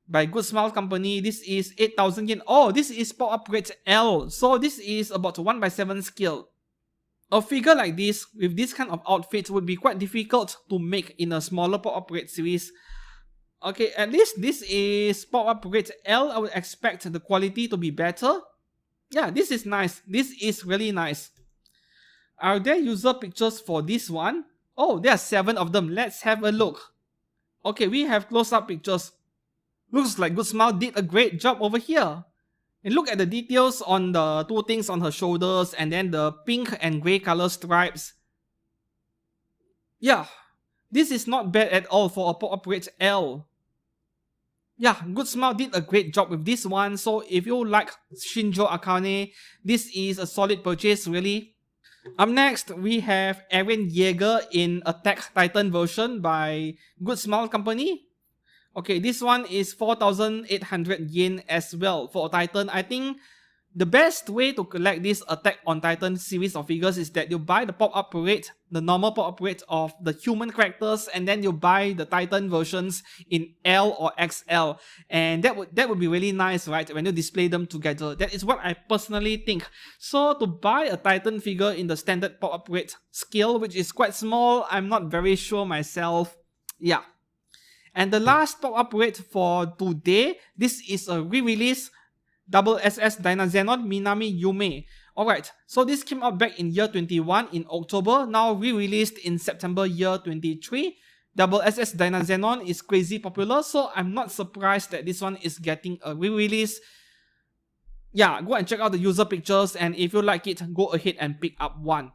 by Good Smile Company. This is 8,000 yen. Oh, this is pop-up rate L. So this is about 1/7 scale. A figure like this, with this kind of outfit, would be quite difficult to make in a smaller pop-up rate series. Okay, at least this is pop-up rate L. I would expect the quality to be better. Yeah, this is nice. This is really nice. Are there user pictures for this one? Oh, there are 7 of them. Let's have a look. Okay, we have close-up pictures. Looks like Good Smile did a great job over here. And look at the details on the 2 things on her shoulders and then the pink and grey color stripes. Yeah, this is not bad at all for a pop-up rate L. Yeah, Good Smile did a great job with this one. So if you like Shinjo Akane, this is a solid purchase really. Up next, we have Eren Yeager in Attack Titan version by Good Smile Company. Okay, this one is 4,800 yen as well for Titan. I think the best way to collect this Attack on Titan series of figures is that you buy the pop-up rate, the normal pop-up rate of the human characters, and then you buy the Titan versions in L or XL. And that would be really nice, right, when you display them together. That is what I personally think. So to buy a Titan figure in the standard pop-up rate scale, which is quite small, I'm not very sure myself. Yeah. And the last pop-up rate for today, this is a re-release SS Dynazenon Minami Yume. Alright, so this came out back in year 21 in October, now re-released in September year 23. SS Dynazenon is crazy popular, so I'm not surprised that this one is getting a re-release. Yeah, go and check out the user pictures, and if you like it, go ahead and pick up one.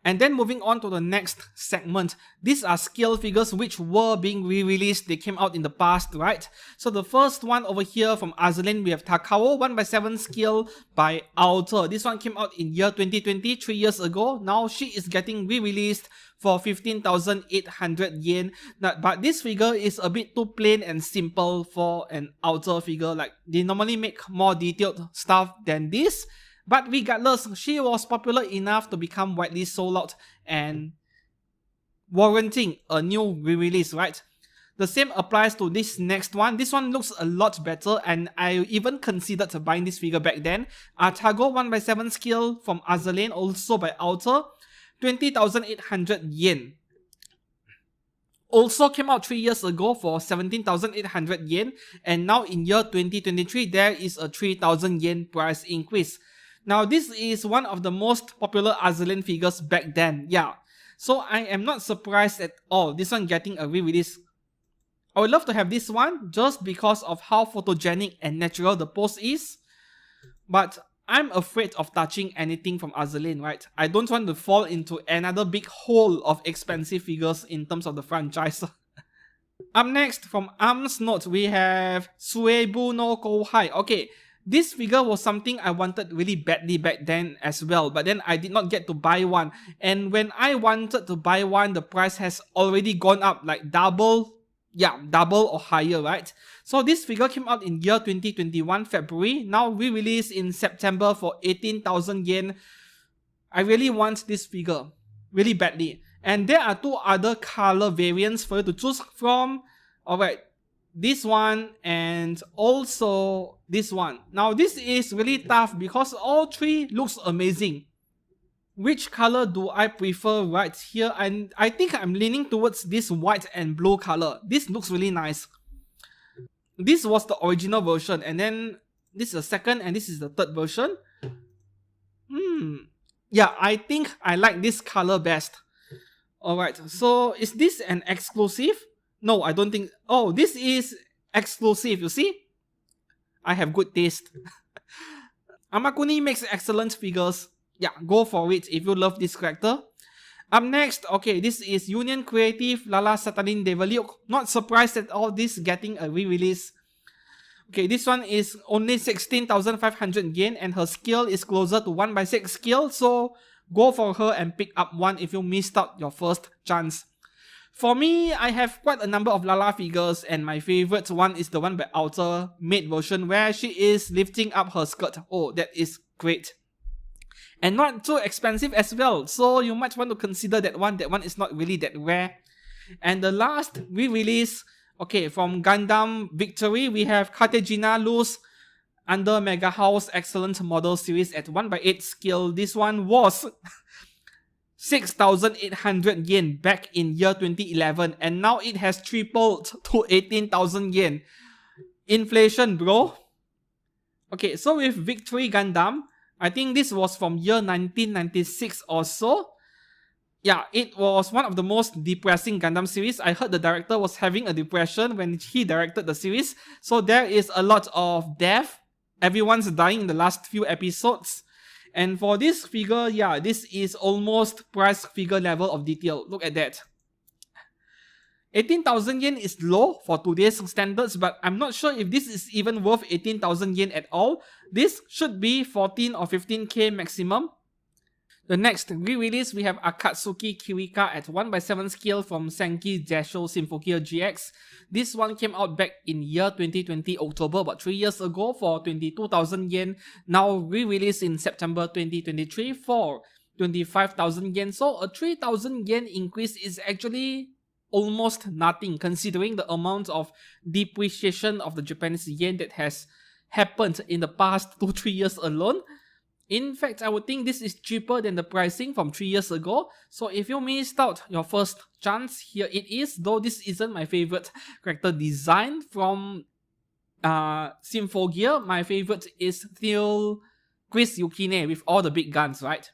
And then moving on to the next segment, these are scale figures which were being re-released. They came out in the past, right? So the first one over here from Azur Lane, we have Takao 1/7 scale by Alter. This one came out in year 2020, 3 years ago. Now she is getting re-released for 15,800 yen. But this figure is a bit too plain and simple for an Alter figure. Like, they normally make more detailed stuff than this. But regardless, she was popular enough to become widely sold out and warranting a new re-release, right? The same applies to this next one. This one looks a lot better, and I even considered buying this figure back then. Artago 1/7 scale from Azur Lane, also by Alter, 20,800 yen. Also came out 3 years ago for 17,800 yen, and now in year 2023, there is a 3,000 yen price increase. Now, this is one of the most popular Azur Lane figures back then, yeah. So I am not surprised at all this one getting a re-release. I would love to have this one just because of how photogenic and natural the pose is. But I'm afraid of touching anything from Azur Lane, right? I don't want to fall into another big hole of expensive figures in terms of the franchise. Up next, from Arms Note, we have Suebu no Kouhai. Okay, this figure was something I wanted really badly back then as well, but then I did not get to buy one. And when I wanted to buy one, the price has already gone up like double or higher, right? So this figure came out in year 2021 February, now re-released in September for 18,000 yen. I really want this figure, really badly. And there are 2 other color variants for you to choose from. Alright, this one and also this one. Now this is really tough because all 3 looks amazing. Which color do I prefer right here? And I think I'm leaning towards this white and blue color. This looks really nice. This was the original version, and then this is the second and this is the third version. Yeah, I think I like this color best. Alright, so is this an exclusive? No, I don't think. Oh, this is exclusive, you see? I have good taste. Amakuni makes excellent figures. Yeah, go for it if you love this character. Up next, okay, this is Union Creative Lala Satanin Devaliuk. Not surprised at all this getting a re-release. Okay, this one is only 16,500 yen and her skill is closer to 1/6 skill, so go for her and pick up one if you missed out your first chance. For me, I have quite a number of Lala figures and my favorite one is the one by Outer Maid version where she is lifting up her skirt. Oh, that is great. And not too expensive as well, so you might want to consider that one. That one is not really that rare. And the last re-release, okay, from Gundam Victory, we have Cartagena Luz under Mega House Excellent Model Series at 1/8 scale. This one was 6,800 yen back in year 2011 and now it has tripled to 18,000 yen. Inflation, bro. Okay, so with Victory Gundam, I think this was from year 1996 or so. Yeah, it was one of the most depressing Gundam series. I heard the director was having a depression when he directed the series. So there is a lot of death. Everyone's dying in the last few episodes. And for this figure, yeah, this is almost price figure level of detail. Look at that. 18,000 yen is low for today's standards, but I'm not sure if this is even worth 18,000 yen at all. This should be 14 or 15k maximum. The next re-release, we have Akatsuki Kirika at 1/7 scale from Senki Jasho Symphogear GX. This one came out back in year 2020 October, about 3 years ago for 22,000 yen. Now re-released in September 2023 for 25,000 yen. So a 3,000 yen increase is actually almost nothing considering the amount of depreciation of the Japanese yen that has happened in the past 2-3 years alone. In fact, I would think this is cheaper than the pricing from 3 years ago. So if you missed out your first chance, here it is. Though this isn't my favorite character design from Symphogear. My favorite is still Chris Yukine with all the big guns, right?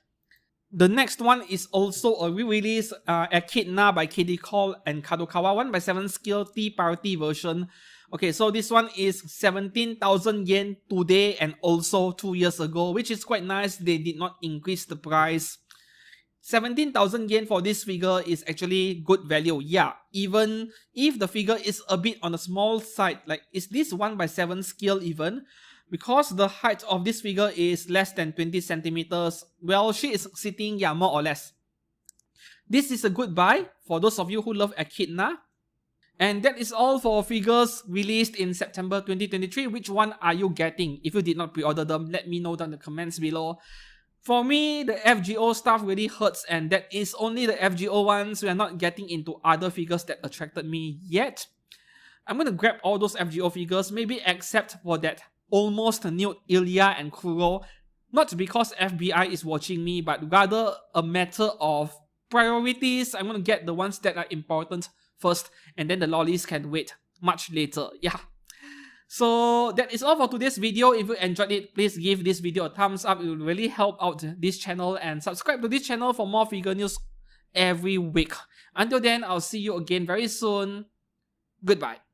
The next one is also a re-release, Echidna by KD Call and Kadokawa 1/7 scale T-Party version. Okay, so this one is 17,000 yen today and also 2 years ago, which is quite nice. They did not increase the price. 17,000 yen for this figure is actually good value. Yeah, even if the figure is a bit on the small side, like is this 1/7 scale even? Because the height of this figure is less than 20 centimeters. Well, she is sitting, yeah, more or less. This is a good buy for those of you who love Echidna. And that is all for figures released in September 2023. Which one are you getting? If you did not pre-order them, let me know down in the comments below. For me, the FGO stuff really hurts, and that is only the FGO ones. We are not getting into other figures that attracted me yet. I'm going to grab all those FGO figures, maybe except for that almost nude Ilya and Kuro. Not because FBI is watching me, but rather a matter of priorities. I'm going to get the ones that are important first, and then the lollies can wait much later. Yeah. So that is all for today's video. If you enjoyed it, please give this video a thumbs up. It will really help out this channel, and subscribe to this channel for more figure news every week. Until then, I'll see you again very soon. Goodbye.